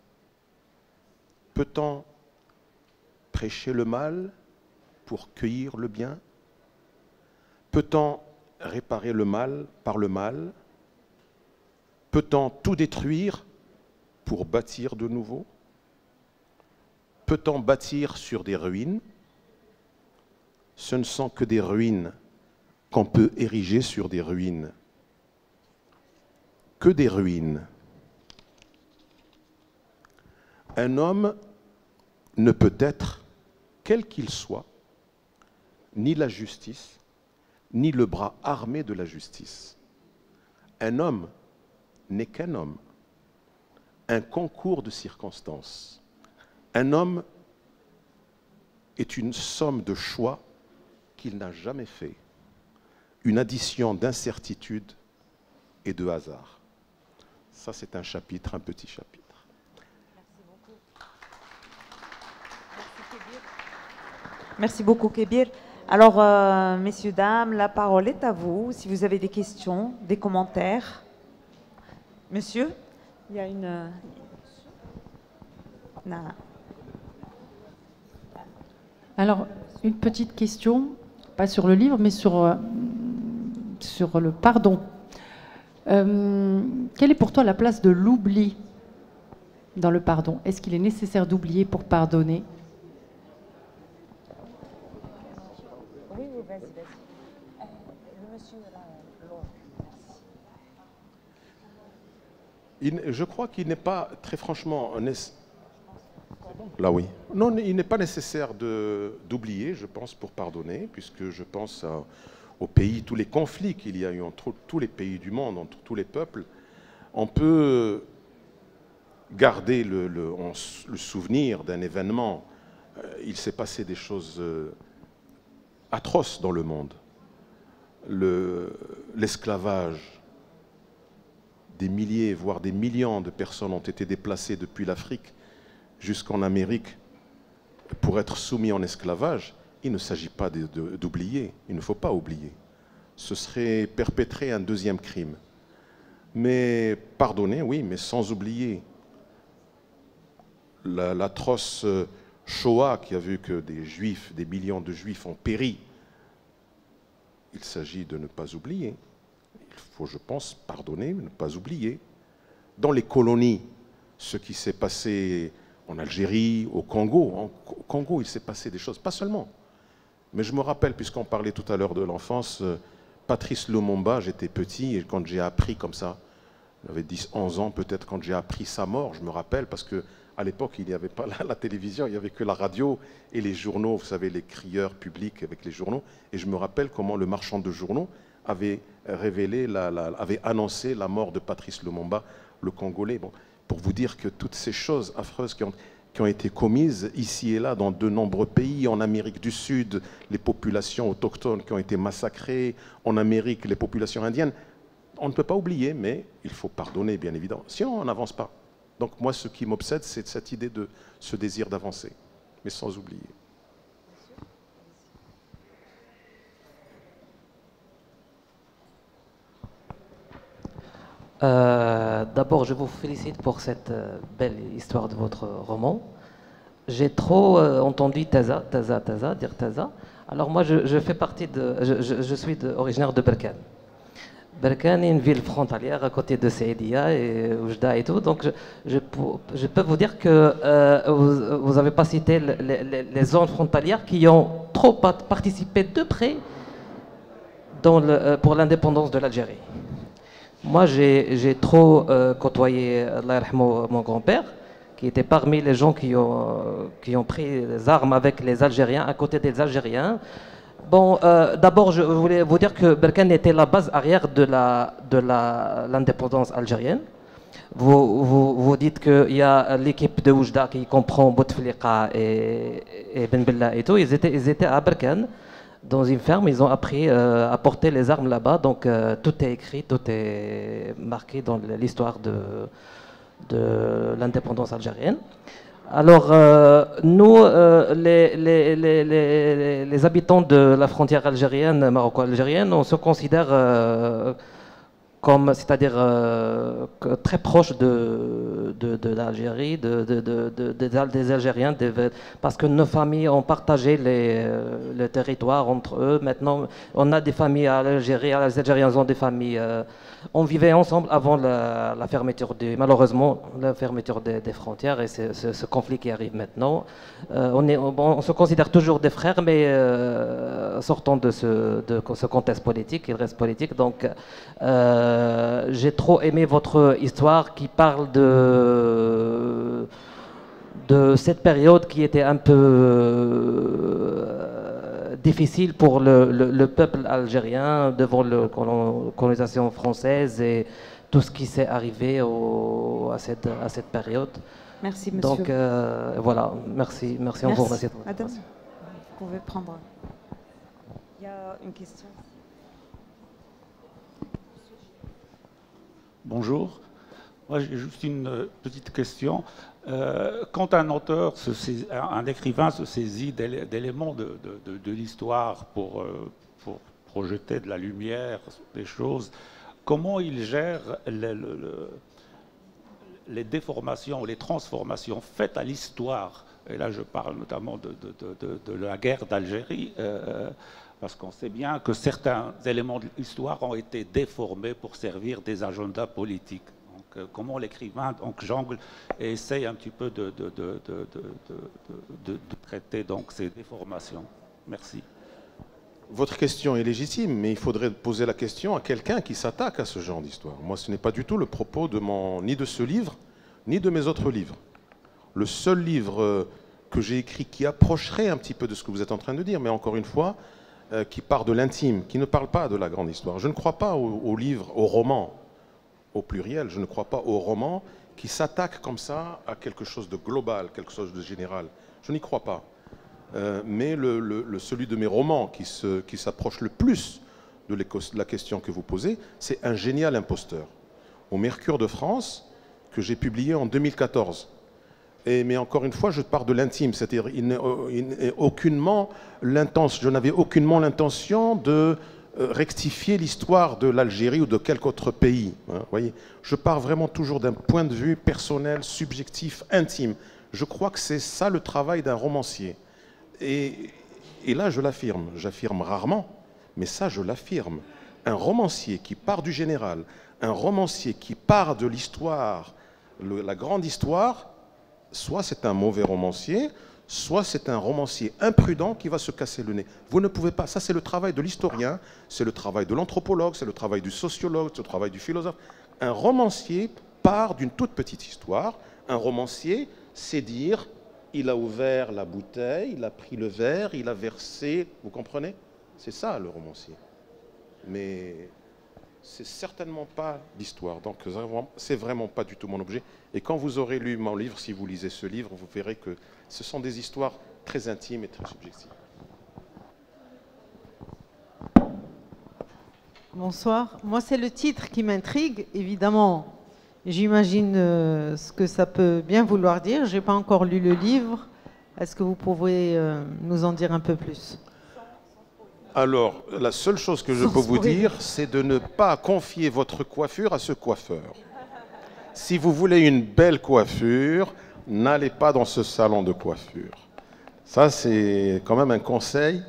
Peut-on prêcher le mal pour cueillir le bien? Peut-on réparer le mal par le mal? Peut-on tout détruire pour bâtir de nouveau? Peut-on bâtir sur des ruines? Ce ne sont que des ruines qu'on peut ériger sur des ruines. Que des ruines. Un homme ne peut être, quel qu'il soit, ni la justice, ni le bras armé de la justice. Un homme n'est qu'un homme. Un concours de circonstances. Un homme est une somme de choix qu'il n'a jamais fait, une addition d'incertitude et de hasard. Ça, c'est un chapitre, un petit chapitre. Merci beaucoup. Merci beaucoup, Kébir. Alors, messieurs, dames, la parole est à vous. Si vous avez des questions, des commentaires. Monsieur, il y a une... Non. Alors, une petite question, pas sur le livre, mais sur le pardon. Quelle est pour toi la place de l'oubli dans le pardon? Est-ce qu'il est nécessaire d'oublier pour pardonner? Oui, vas-y, vas-y. Le monsieur là, Je crois qu'il n'est pas, très franchement, là oui. Non, il n'est pas nécessaire d'oublier, je pense, pour pardonner, puisque je pense aux pays, tous les conflits qu'il y a eu entre tous les pays du monde, entre tous les peuples. On peut garder le souvenir d'un événement. Il s'est passé des choses atroces dans le monde. L'esclavage, des milliers, voire des millions de personnes ont été déplacées depuis l'Afrique jusqu'en Amérique pour être soumis en esclavage. Il ne s'agit pas d'oublier, il ne faut pas oublier. Ce serait perpétrer un deuxième crime. Mais pardonner, oui, mais sans oublier. L'atroce Shoah qui a vu que des Juifs, des millions de Juifs ont péri, il s'agit de ne pas oublier. Il faut, je pense, pardonner, mais ne pas oublier. Dans les colonies, ce qui s'est passé en Algérie, au Congo. Au Congo, il s'est passé des choses, pas seulement. Mais je me rappelle, puisqu'on parlait tout à l'heure de l'enfance, Patrice Lumumba, j'étais petit, et quand j'ai appris comme ça, j'avais 10, 11 ans peut-être, quand j'ai appris sa mort, je me rappelle, parce qu'à l'époque, il n'y avait pas la télévision, il n'y avait que la radio et les journaux, vous savez, les crieurs publics avec les journaux. Et je me rappelle comment le marchand de journaux avait révélé, avait annoncé la mort de Patrice Lumumba, le Congolais. Bon, pour vous dire que toutes ces choses affreuses qui ont été commises ici et là dans de nombreux pays, en Amérique du Sud, les populations autochtones qui ont été massacrées, en Amérique, les populations indiennes, on ne peut pas oublier, mais il faut pardonner, bien évidemment. Sinon, on n'avance pas. Donc moi, ce qui m'obsède, c'est cette idée de ce désir d'avancer, mais sans oublier. D'abord, je vous félicite pour cette belle histoire de votre roman. J'ai trop entendu Taza, dire Taza. Alors moi, je fais partie je suis originaire de Berkane. Berkane est une ville frontalière à côté de Saïdia et Oujda et tout. Donc je peux vous dire que vous n'avez pas cité les zones frontalières qui ont trop participé de près pour l'indépendance de l'Algérie. Moi, j'ai trop côtoyé, Allah yarhamou, mon grand-père, qui était parmi les gens qui ont pris les armes avec les Algériens, à côté des Algériens. Bon, d'abord, je voulais vous dire que Berkane était la base arrière de l'indépendance algérienne. Vous dites qu'il y a l'équipe de Oujda qui comprend Bouteflika et Ben Bella et tout. Ils étaient à Berkane, dans une ferme. Ils ont appris à porter les armes là-bas. Donc, tout est écrit, tout est marqué dans l'histoire de l'indépendance algérienne. Alors, nous, les habitants de la frontière algérienne, maroco-algérienne, on se considère comme, c'est-à-dire très proche de l'Algérie, des Algériens, parce que nos familles ont partagé le territoire entre eux. Maintenant, on a des familles à l'Algérie, les Algériens ont des familles. On vivait ensemble avant la fermeture, malheureusement, la fermeture des frontières et ce conflit qui arrive maintenant. On se considère toujours des frères, mais sortant de ce contexte politique, il reste politique. Donc, j'ai trop aimé votre histoire qui parle de cette période qui était un peu difficile pour le peuple algérien devant la colonisation française et tout ce qui s'est arrivé à cette période. Merci, monsieur. Donc, voilà, merci. On vous remercie. Madame, vous pouvez prendre. Il y a une question. Bonjour. Moi, j'ai juste une petite question. Quand un auteur, un écrivain se saisit d'éléments de l'histoire pour projeter de la lumière, des choses, comment il gère les déformations, les transformations faites à l'histoire? Et là, je parle notamment de la guerre d'Algérie, parce qu'on sait bien que certains éléments de l'histoire ont été déformés pour servir des agendas politiques. Donc, comment l'écrivain jongle et essaye un petit peu de traiter donc, ces déformations? Merci. Votre question est légitime, mais il faudrait poser la question à quelqu'un qui s'attaque à ce genre d'histoire. Moi, ce n'est pas du tout le propos ni de ce livre, ni de mes autres livres. Le seul livre que j'ai écrit qui approcherait un petit peu de ce que vous êtes en train de dire, mais encore une fois, qui part de l'intime, qui ne parle pas de la grande histoire. Je ne crois pas aux livres, aux romans, au pluriel, je ne crois pas aux romans qui s'attaquent comme ça à quelque chose de global, quelque chose de général. Je n'y crois pas. Mais celui de mes romans qui s'approche le plus de la question que vous posez, c'est Un génial imposteur, au Mercure de France, que j'ai publié en 2014. Mais encore une fois, je pars de l'intime, c'est-à-dire je n'avais aucunement l'intention de rectifier l'histoire de l'Algérie ou de quelque autre pays. Hein, voyez, je pars vraiment toujours d'un point de vue personnel, subjectif, intime. Je crois que c'est ça le travail d'un romancier. Et là, je l'affirme. J'affirme rarement, mais ça, je l'affirme. Un romancier qui part du général, un romancier qui part de l'histoire, la grande histoire, soit c'est un mauvais romancier, soit c'est un romancier imprudent qui va se casser le nez. Vous ne pouvez pas, ça c'est le travail de l'historien, c'est le travail de l'anthropologue, c'est le travail du sociologue, c'est le travail du philosophe. Un romancier part d'une toute petite histoire, un romancier sait dire, il a ouvert la bouteille, il a pris le verre, il a versé, vous comprenez? C'est ça le romancier. Mais c'est certainement pas l'histoire, donc c'est vraiment pas du tout mon objet. Et quand vous aurez lu mon livre, si vous lisez ce livre, vous verrez que ce sont des histoires très intimes et très subjectives. Bonsoir. Moi, c'est le titre qui m'intrigue, évidemment. J'imagine ce que ça peut bien vouloir dire. Je n'ai pas encore lu le livre. Est-ce que vous pouvez nous en dire un peu plus? Alors, la seule chose que je peux vous dire, c'est de ne pas confier votre coiffure à ce coiffeur. Si vous voulez une belle coiffure, n'allez pas dans ce salon de coiffure. Ça, c'est quand même un conseil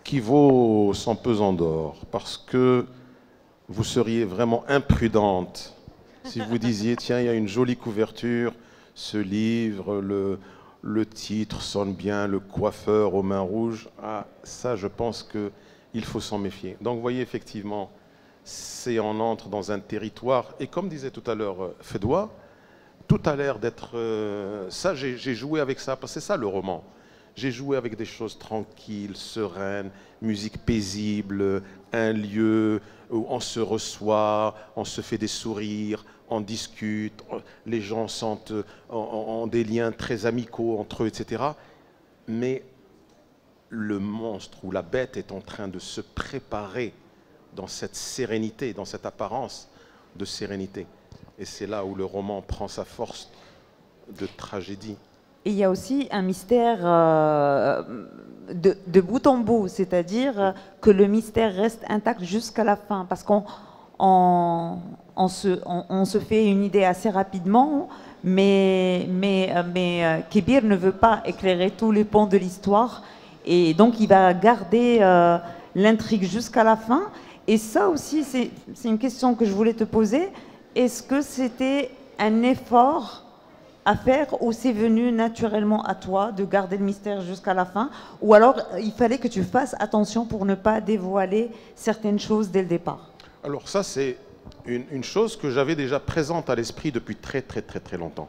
qui vaut son pesant d'or, parce que vous seriez vraiment imprudente si vous disiez, tiens, il y a une jolie couverture, ce livre, le titre sonne bien, le coiffeur aux mains rouges. Ah, ça, je pense qu'il faut s'en méfier. Donc, vous voyez, effectivement, on entre dans un territoire, et comme disait tout à l'heure Fedwa, tout a l'air d'être... ça, j'ai joué avec ça, parce que c'est ça le roman. J'ai joué avec des choses tranquilles, sereines, musique paisible, un lieu où on se reçoit, on se fait des sourires, on discute, les gens sentent ont des liens très amicaux entre eux, etc. Mais le monstre ou la bête est en train de se préparer dans cette sérénité, dans cette apparence de sérénité. Et c'est là où le roman prend sa force de tragédie. Et il y a aussi un mystère de bout en bout, c'est-à-dire que le mystère reste intact jusqu'à la fin, parce qu'on se fait une idée assez rapidement, mais Kébir ne veut pas éclairer tous les pans de l'histoire, et donc il va garder l'intrigue jusqu'à la fin. Et ça aussi, c'est une question que je voulais te poser. Est-ce que c'était un effort à faire ou c'est venu naturellement à toi de garder le mystère jusqu'à la fin, ou alors il fallait que tu fasses attention pour ne pas dévoiler certaines choses dès le départ? Alors ça, c'est une chose que j'avais déjà présente à l'esprit depuis très longtemps.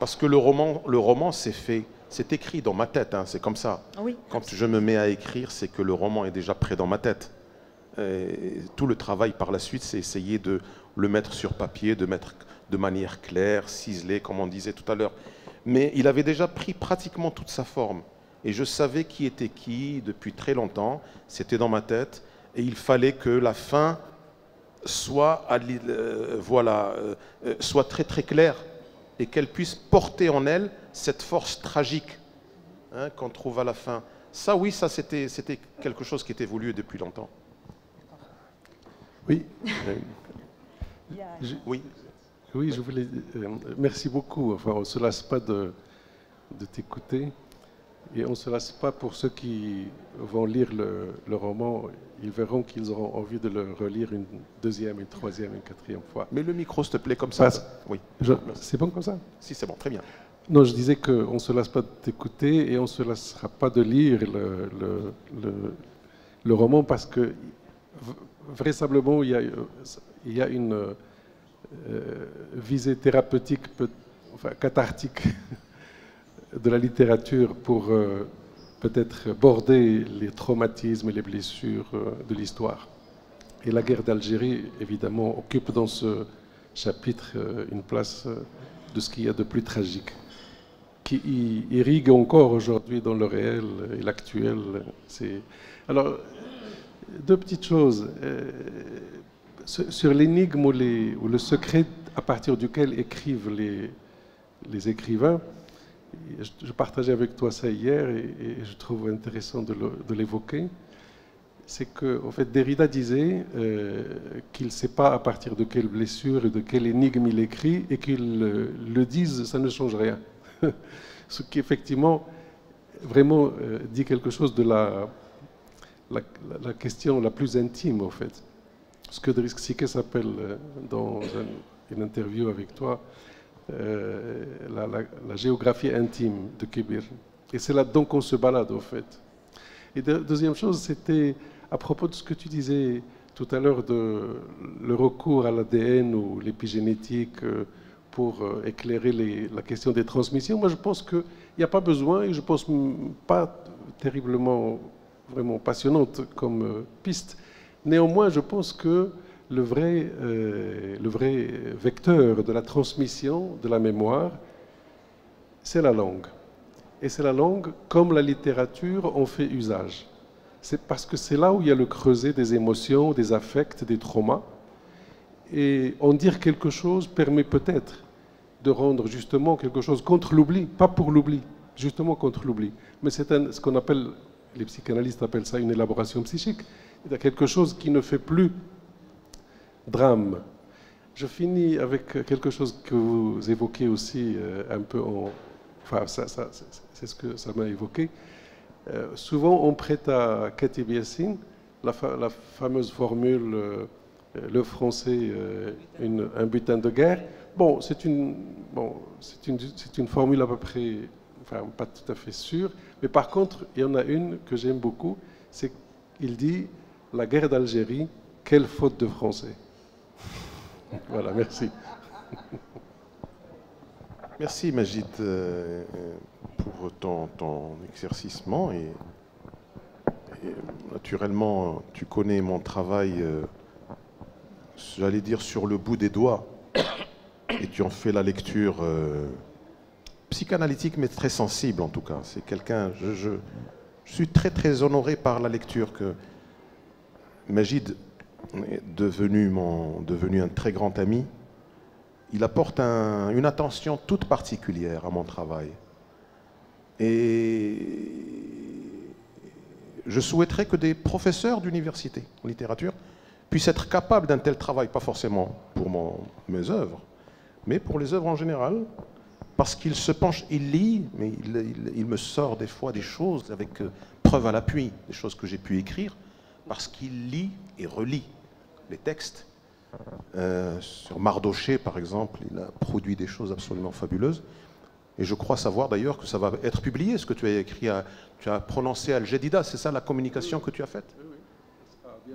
Parce que le roman c'est écrit dans ma tête, hein, c'est comme ça. Oui. Quand je me mets à écrire, c'est que le roman est déjà prêt dans ma tête. Et tout le travail par la suite, c'est essayer de le mettre sur papier, de mettre de manière claire, ciselée, comme on disait tout à l'heure. Mais il avait déjà pris pratiquement toute sa forme. Et je savais qui était qui depuis très longtemps. C'était dans ma tête. Et il fallait que la fin soit, soit très claire et qu'elle puisse porter en elle cette force tragique, hein, qu'on trouve à la fin. Ça, oui, ça c'était quelque chose qui était voulu depuis longtemps. Oui. Oui. Oui, je voulais. Merci beaucoup. Enfin, on ne se lasse pas de t'écouter. Et on ne se lasse pas pour ceux qui vont lire le roman. Ils verront qu'ils auront envie de le relire une deuxième, une troisième, une quatrième fois. Mais le micro, s'il te plaît, comme ça. Oui. C'est bon comme ça? Si, c'est bon, très bien. Non, je disais qu'on ne se lasse pas de t'écouter et on ne se lassera pas de lire le roman parce que vraisemblablement, il y a une visée thérapeutique, enfin cathartique de la littérature pour peut-être border les traumatismes et les blessures de l'histoire. Et la guerre d'Algérie, évidemment, occupe dans ce chapitre une place de ce qu'il y a de plus tragique, qui irrigue encore aujourd'hui dans le réel et l'actuel. Alors, deux petites choses. Sur l'énigme ou le secret à partir duquel écrivent les écrivains, je partageais avec toi ça hier et je trouve intéressant de l'évoquer. C'est que, en fait, Derrida disait qu'il ne sait pas à partir de quelle blessure et de quelle énigme il écrit et qu'il le dise, ça ne change rien. Ce qui, effectivement, vraiment dit quelque chose de la question la plus intime, en fait. Ce que Driss Xique s'appelle dans une interview avec toi la géographie intime de Kébir. Et c'est là-dedans qu'on se balade, en fait. Et deuxième chose, c'était à propos de ce que tu disais tout à l'heure de le recours à l'ADN ou l'épigénétique pour éclairer la question des transmissions. Moi, je pense qu'il n'y a pas besoin, et je pense pas terriblement vraiment passionnante comme piste. Néanmoins, je pense que le vrai vecteur de la transmission de la mémoire, c'est la langue. Et c'est la langue, comme la littérature, en fait usage. C'est parce que c'est là où il y a le creuset des émotions, des affects, des traumas. Et en dire quelque chose permet peut-être de rendre justement quelque chose contre l'oubli, pas pour l'oubli, justement contre l'oubli. Mais c'est ce qu'on appelle, les psychanalystes appellent ça une élaboration psychique. Il y a quelque chose qui ne fait plus drame. Je finis avec quelque chose que vous évoquez aussi un peu enfin, c'est ce que ça m'a évoqué. Souvent, on prête à Khatib Yassine la fameuse formule le français, un butin de guerre. Bon, c'est une formule à peu près, enfin, pas tout à fait sûre. Mais par contre, il y en a une que j'aime beaucoup. C'est qu'il dit la guerre d'Algérie, quelle faute de français. Voilà, merci. Merci Majid pour ton éclaircissement et naturellement tu connais mon travail, j'allais dire sur le bout des doigts, et tu en fais la lecture psychanalytique mais très sensible en tout cas. C'est quelqu'un, je suis très très honoré par la lecture que Majid est devenu un très grand ami. Il apporte une attention toute particulière à mon travail. Et je souhaiterais que des professeurs d'université en littérature puissent être capables d'un tel travail, pas forcément pour mes œuvres, mais pour les œuvres en général, parce qu'il se penche, il lit, mais il me sort des fois des choses avec preuve à l'appui, des choses que j'ai pu écrire, parce qu'il lit et relit les textes. Sur Mardoché, par exemple, il a produit des choses absolument fabuleuses. Et je crois savoir d'ailleurs que ça va être publié, ce que tu as écrit, tu as prononcé Al-Jadida, c'est ça la communication que tu as faite? Oui, oui.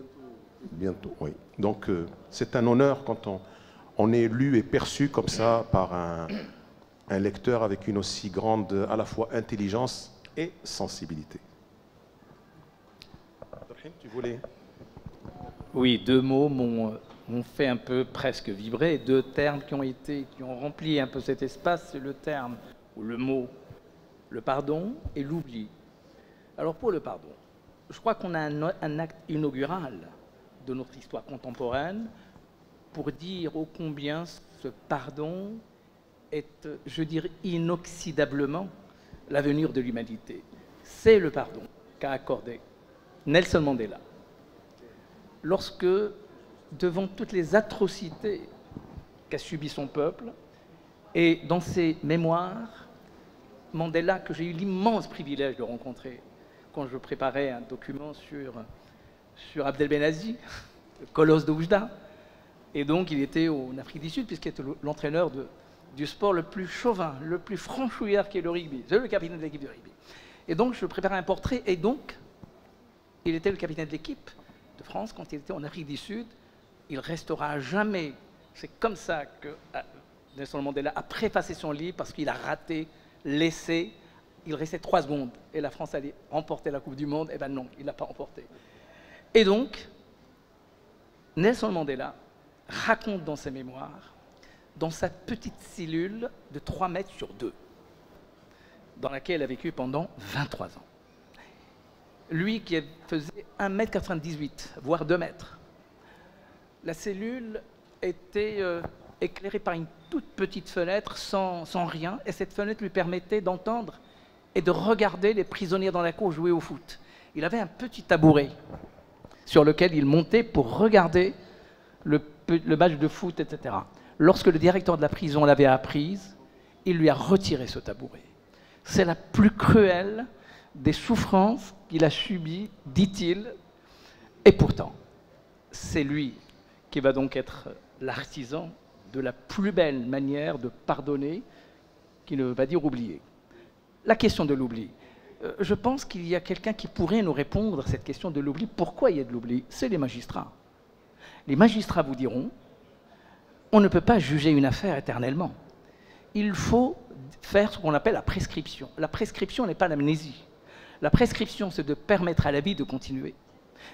Bientôt, oui. Donc c'est un honneur quand on est lu et perçu comme ça par un lecteur avec une aussi grande à la fois intelligence et sensibilité. Tu voulais? Oui, deux mots m'ont fait un peu presque vibrer, deux termes qui ont rempli un peu cet espace, c'est le terme ou le mot, le pardon et l'oubli. Alors pour le pardon, je crois qu'on a un acte inaugural de notre histoire contemporaine pour dire ô combien ce pardon est, je dirais, inoxydablement l'avenir de l'humanité. C'est le pardon qu'a accordé Nelson Mandela lorsque, devant toutes les atrocités qu'a subi son peuple, et dans ses mémoires, Mandela, que j'ai eu l'immense privilège de rencontrer quand je préparais un document sur Abdel Benazi, le colosse de Oujda, et donc il était en Afrique du Sud, puisqu'il était l'entraîneur du sport le plus chauvin, le plus franchouillard qui est le rugby. C'est le capitaine de l'équipe de rugby. Et donc je préparais un portrait, et donc il était le capitaine de l'équipe de France quand il était en Afrique du Sud. Il restera à jamais. C'est comme ça que Nelson Mandela a préfacé son livre, parce qu'il a raté l'essai. Il restait 3 secondes et la France allait remporter la Coupe du Monde. Eh bien non, il ne l'a pas remporté. Et donc, Nelson Mandela raconte dans ses mémoires, dans sa petite cellule de 3 mètres sur 2, dans laquelle il a vécu pendant 23 ans. Lui qui faisait 1,98 m, voire 2 mètres. La cellule était éclairée par une toute petite fenêtre sans rien, et cette fenêtre lui permettait d'entendre et de regarder les prisonniers dans la cour jouer au foot. Il avait un petit tabouret sur lequel il montait pour regarder le match de foot, etc. Lorsque le directeur de la prison l'avait apprise, il lui a retiré ce tabouret. C'est la plus cruelle des souffrances qu'il a subies, dit-il, et pourtant, c'est lui qui va donc être l'artisan de la plus belle manière de pardonner, qui ne veut pas dire oublier. La question de l'oubli. Je pense qu'il y a quelqu'un qui pourrait nous répondre à cette question de l'oubli. Pourquoi il y a de l'oubli? C'est les magistrats. Les magistrats vous diront, on ne peut pas juger une affaire éternellement. Il faut faire ce qu'on appelle la prescription. La prescription n'est pas l'amnésie. La prescription, c'est de permettre à la vie de continuer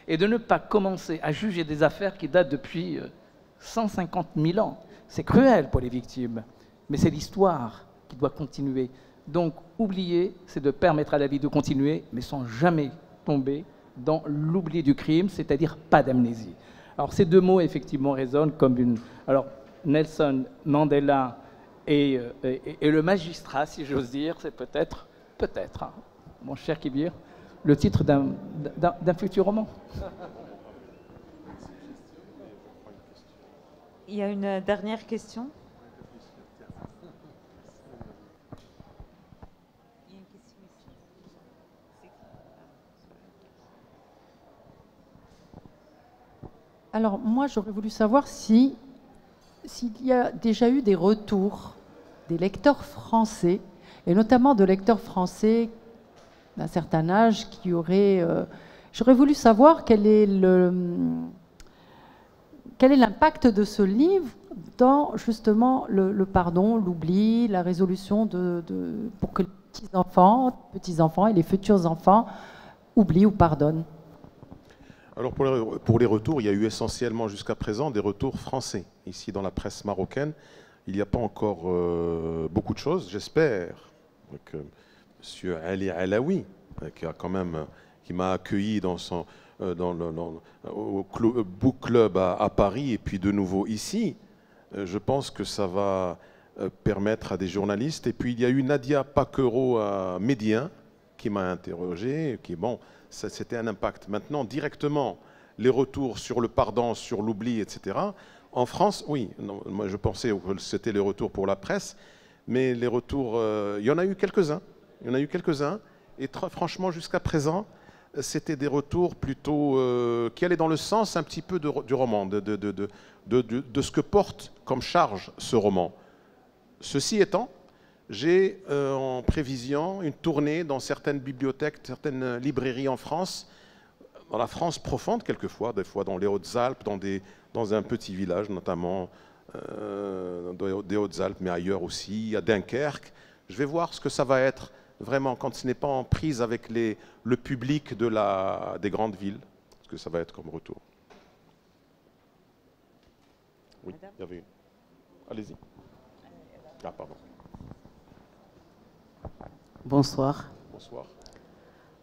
et de ne pas commencer à juger des affaires qui datent depuis 150 000 ans. C'est cruel pour les victimes, mais c'est l'histoire qui doit continuer. Donc, oublier, c'est de permettre à la vie de continuer, mais sans jamais tomber dans l'oubli du crime, c'est-à-dire pas d'amnésie. Alors, ces deux mots, effectivement, résonnent comme une... Alors, Nelson Mandela et le magistrat, si j'ose dire, c'est peut-être, hein, mon cher Kibir, le titre d'un futur roman. Il y a une dernière question. Alors, moi, j'aurais voulu savoir s'il y a déjà eu des retours des lecteurs français, et notamment de lecteurs français d'un certain âge qui auraient... j'aurais voulu savoir quel est quel est l'impact de ce livre dans justement le pardon, l'oubli, la résolution pour que les petits-enfants et les futurs enfants oublient ou pardonnent? Alors pour les retours, il y a eu essentiellement jusqu'à présent des retours français. Ici dans la presse marocaine, il n'y a pas encore beaucoup de choses. J'espère que M. Ali Alaoui, qui m'a accueilli au Book Club à Paris et puis de nouveau ici, je pense que ça va permettre à des journalistes. Et puis il y a eu Nadia Paquereau à Médien qui m'a interrogé, c'était un impact. Maintenant, directement, les retours sur le pardon, sur l'oubli, etc. En France, oui, non, moi je pensais que c'était les retours pour la presse, mais les retours, il y en a eu quelques-uns. Et franchement, jusqu'à présent, c'était des retours plutôt qui allaient dans le sens un petit peu du roman, de ce que porte comme charge ce roman. Ceci étant, j'ai en prévision une tournée dans certaines bibliothèques, certaines librairies en France, dans la France profonde quelquefois, des fois dans les Hautes-Alpes, dans un petit village notamment, des Hautes-Alpes, mais ailleurs aussi, à Dunkerque. Je vais voir ce que ça va être vraiment quand ce n'est pas en prise avec le public des grandes villes, ce que ça va être comme retour. Oui, il y avait une. Allez-y. Ah, pardon. Bonsoir. Bonsoir.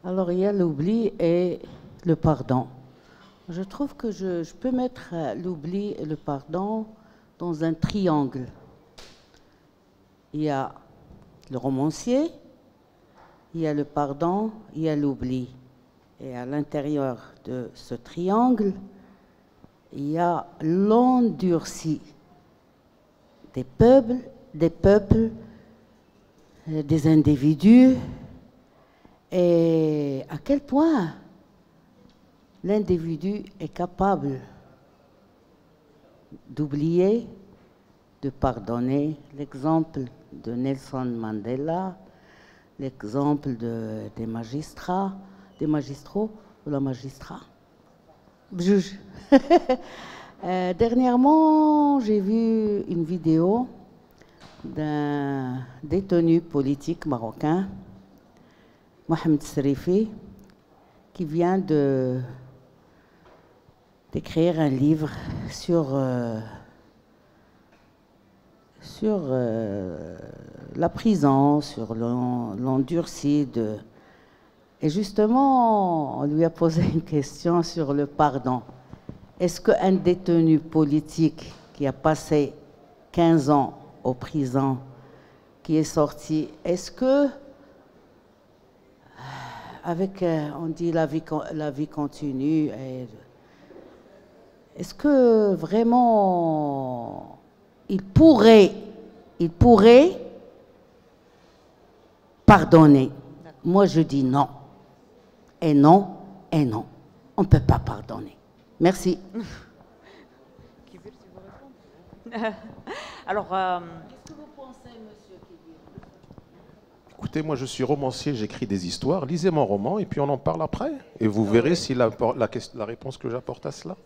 Alors, il y a l'oubli et le pardon. Je trouve que je peux mettre l'oubli et le pardon dans un triangle. Il y a le romancier, il y a le pardon, il y a l'oubli. Et à l'intérieur de ce triangle, il y a l'endurci des peuples, des individus, et à quel point l'individu est capable d'oublier, de pardonner. L'exemple de Nelson Mandela, l'exemple des magistrats ou la magistrat, juge. Dernièrement, j'ai vu une vidéo d'un détenu politique marocain, Mohamed Serifi, qui vient d'écrire un livre sur la prison, sur l'endurci. Et justement, on lui a posé une question sur le pardon. Est-ce qu'un détenu politique qui a passé 15 ans en prison, qui est sorti, est-ce que, on dit la vie continue, est-ce que vraiment il pourrait pardonner? Moi, je dis non. Et non, et non. On ne peut pas pardonner. Merci. Qui veut vous répondre? Alors, qu'est-ce que vous pensez, monsieur Kibir? Écoutez, moi je suis romancier, j'écris des histoires. Lisez mon roman et puis on en parle après. Et vous verrez si la réponse que j'apporte à cela.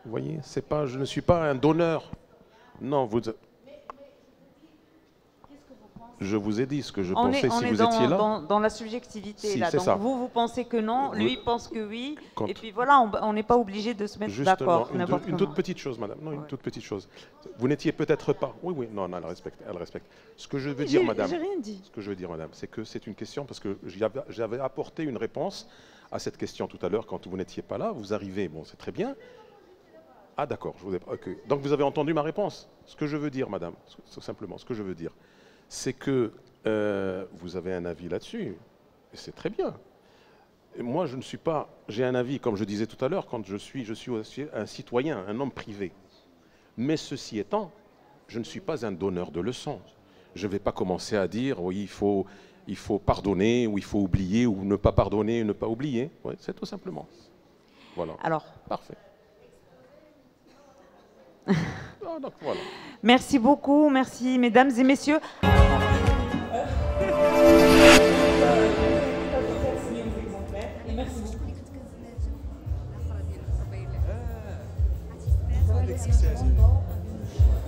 Vous voyez, je ne suis pas un donneur. Non, je vous ai dit ce que je pensais si vous étiez là. Dans la subjectivité, si, là. Donc ça. vous pensez que non, lui pense que oui. Et puis voilà, on n'est pas obligé de se mettre d'accord. Une toute petite chose, madame. Non, une toute petite chose. Vous n'étiez peut-être pas. Oui, non, elle respecte. Ce que je veux dire, madame. J'ai rien dit. Ce que je veux dire, madame, c'est que c'est une question parce que j'avais apporté une réponse à cette question tout à l'heure quand vous n'étiez pas là. Vous arrivez, bon, c'est très bien. Ah, d'accord. Okay. Donc vous avez entendu ma réponse. Ce que je veux dire, madame, simplement, ce que je veux dire, c'est que vous avez un avis là-dessus, et c'est très bien. Et moi, je ne suis pas... J'ai un avis, comme je disais tout à l'heure, quand je suis aussi un citoyen, un homme privé. Mais ceci étant, je ne suis pas un donneur de leçons. Je ne vais pas commencer à dire, oui, il faut pardonner, ou il faut oublier, ou ne pas pardonner, ne pas oublier. Oui, c'est tout simplement. Voilà. Alors. Parfait. Donc, voilà. Merci beaucoup, merci mesdames et messieurs.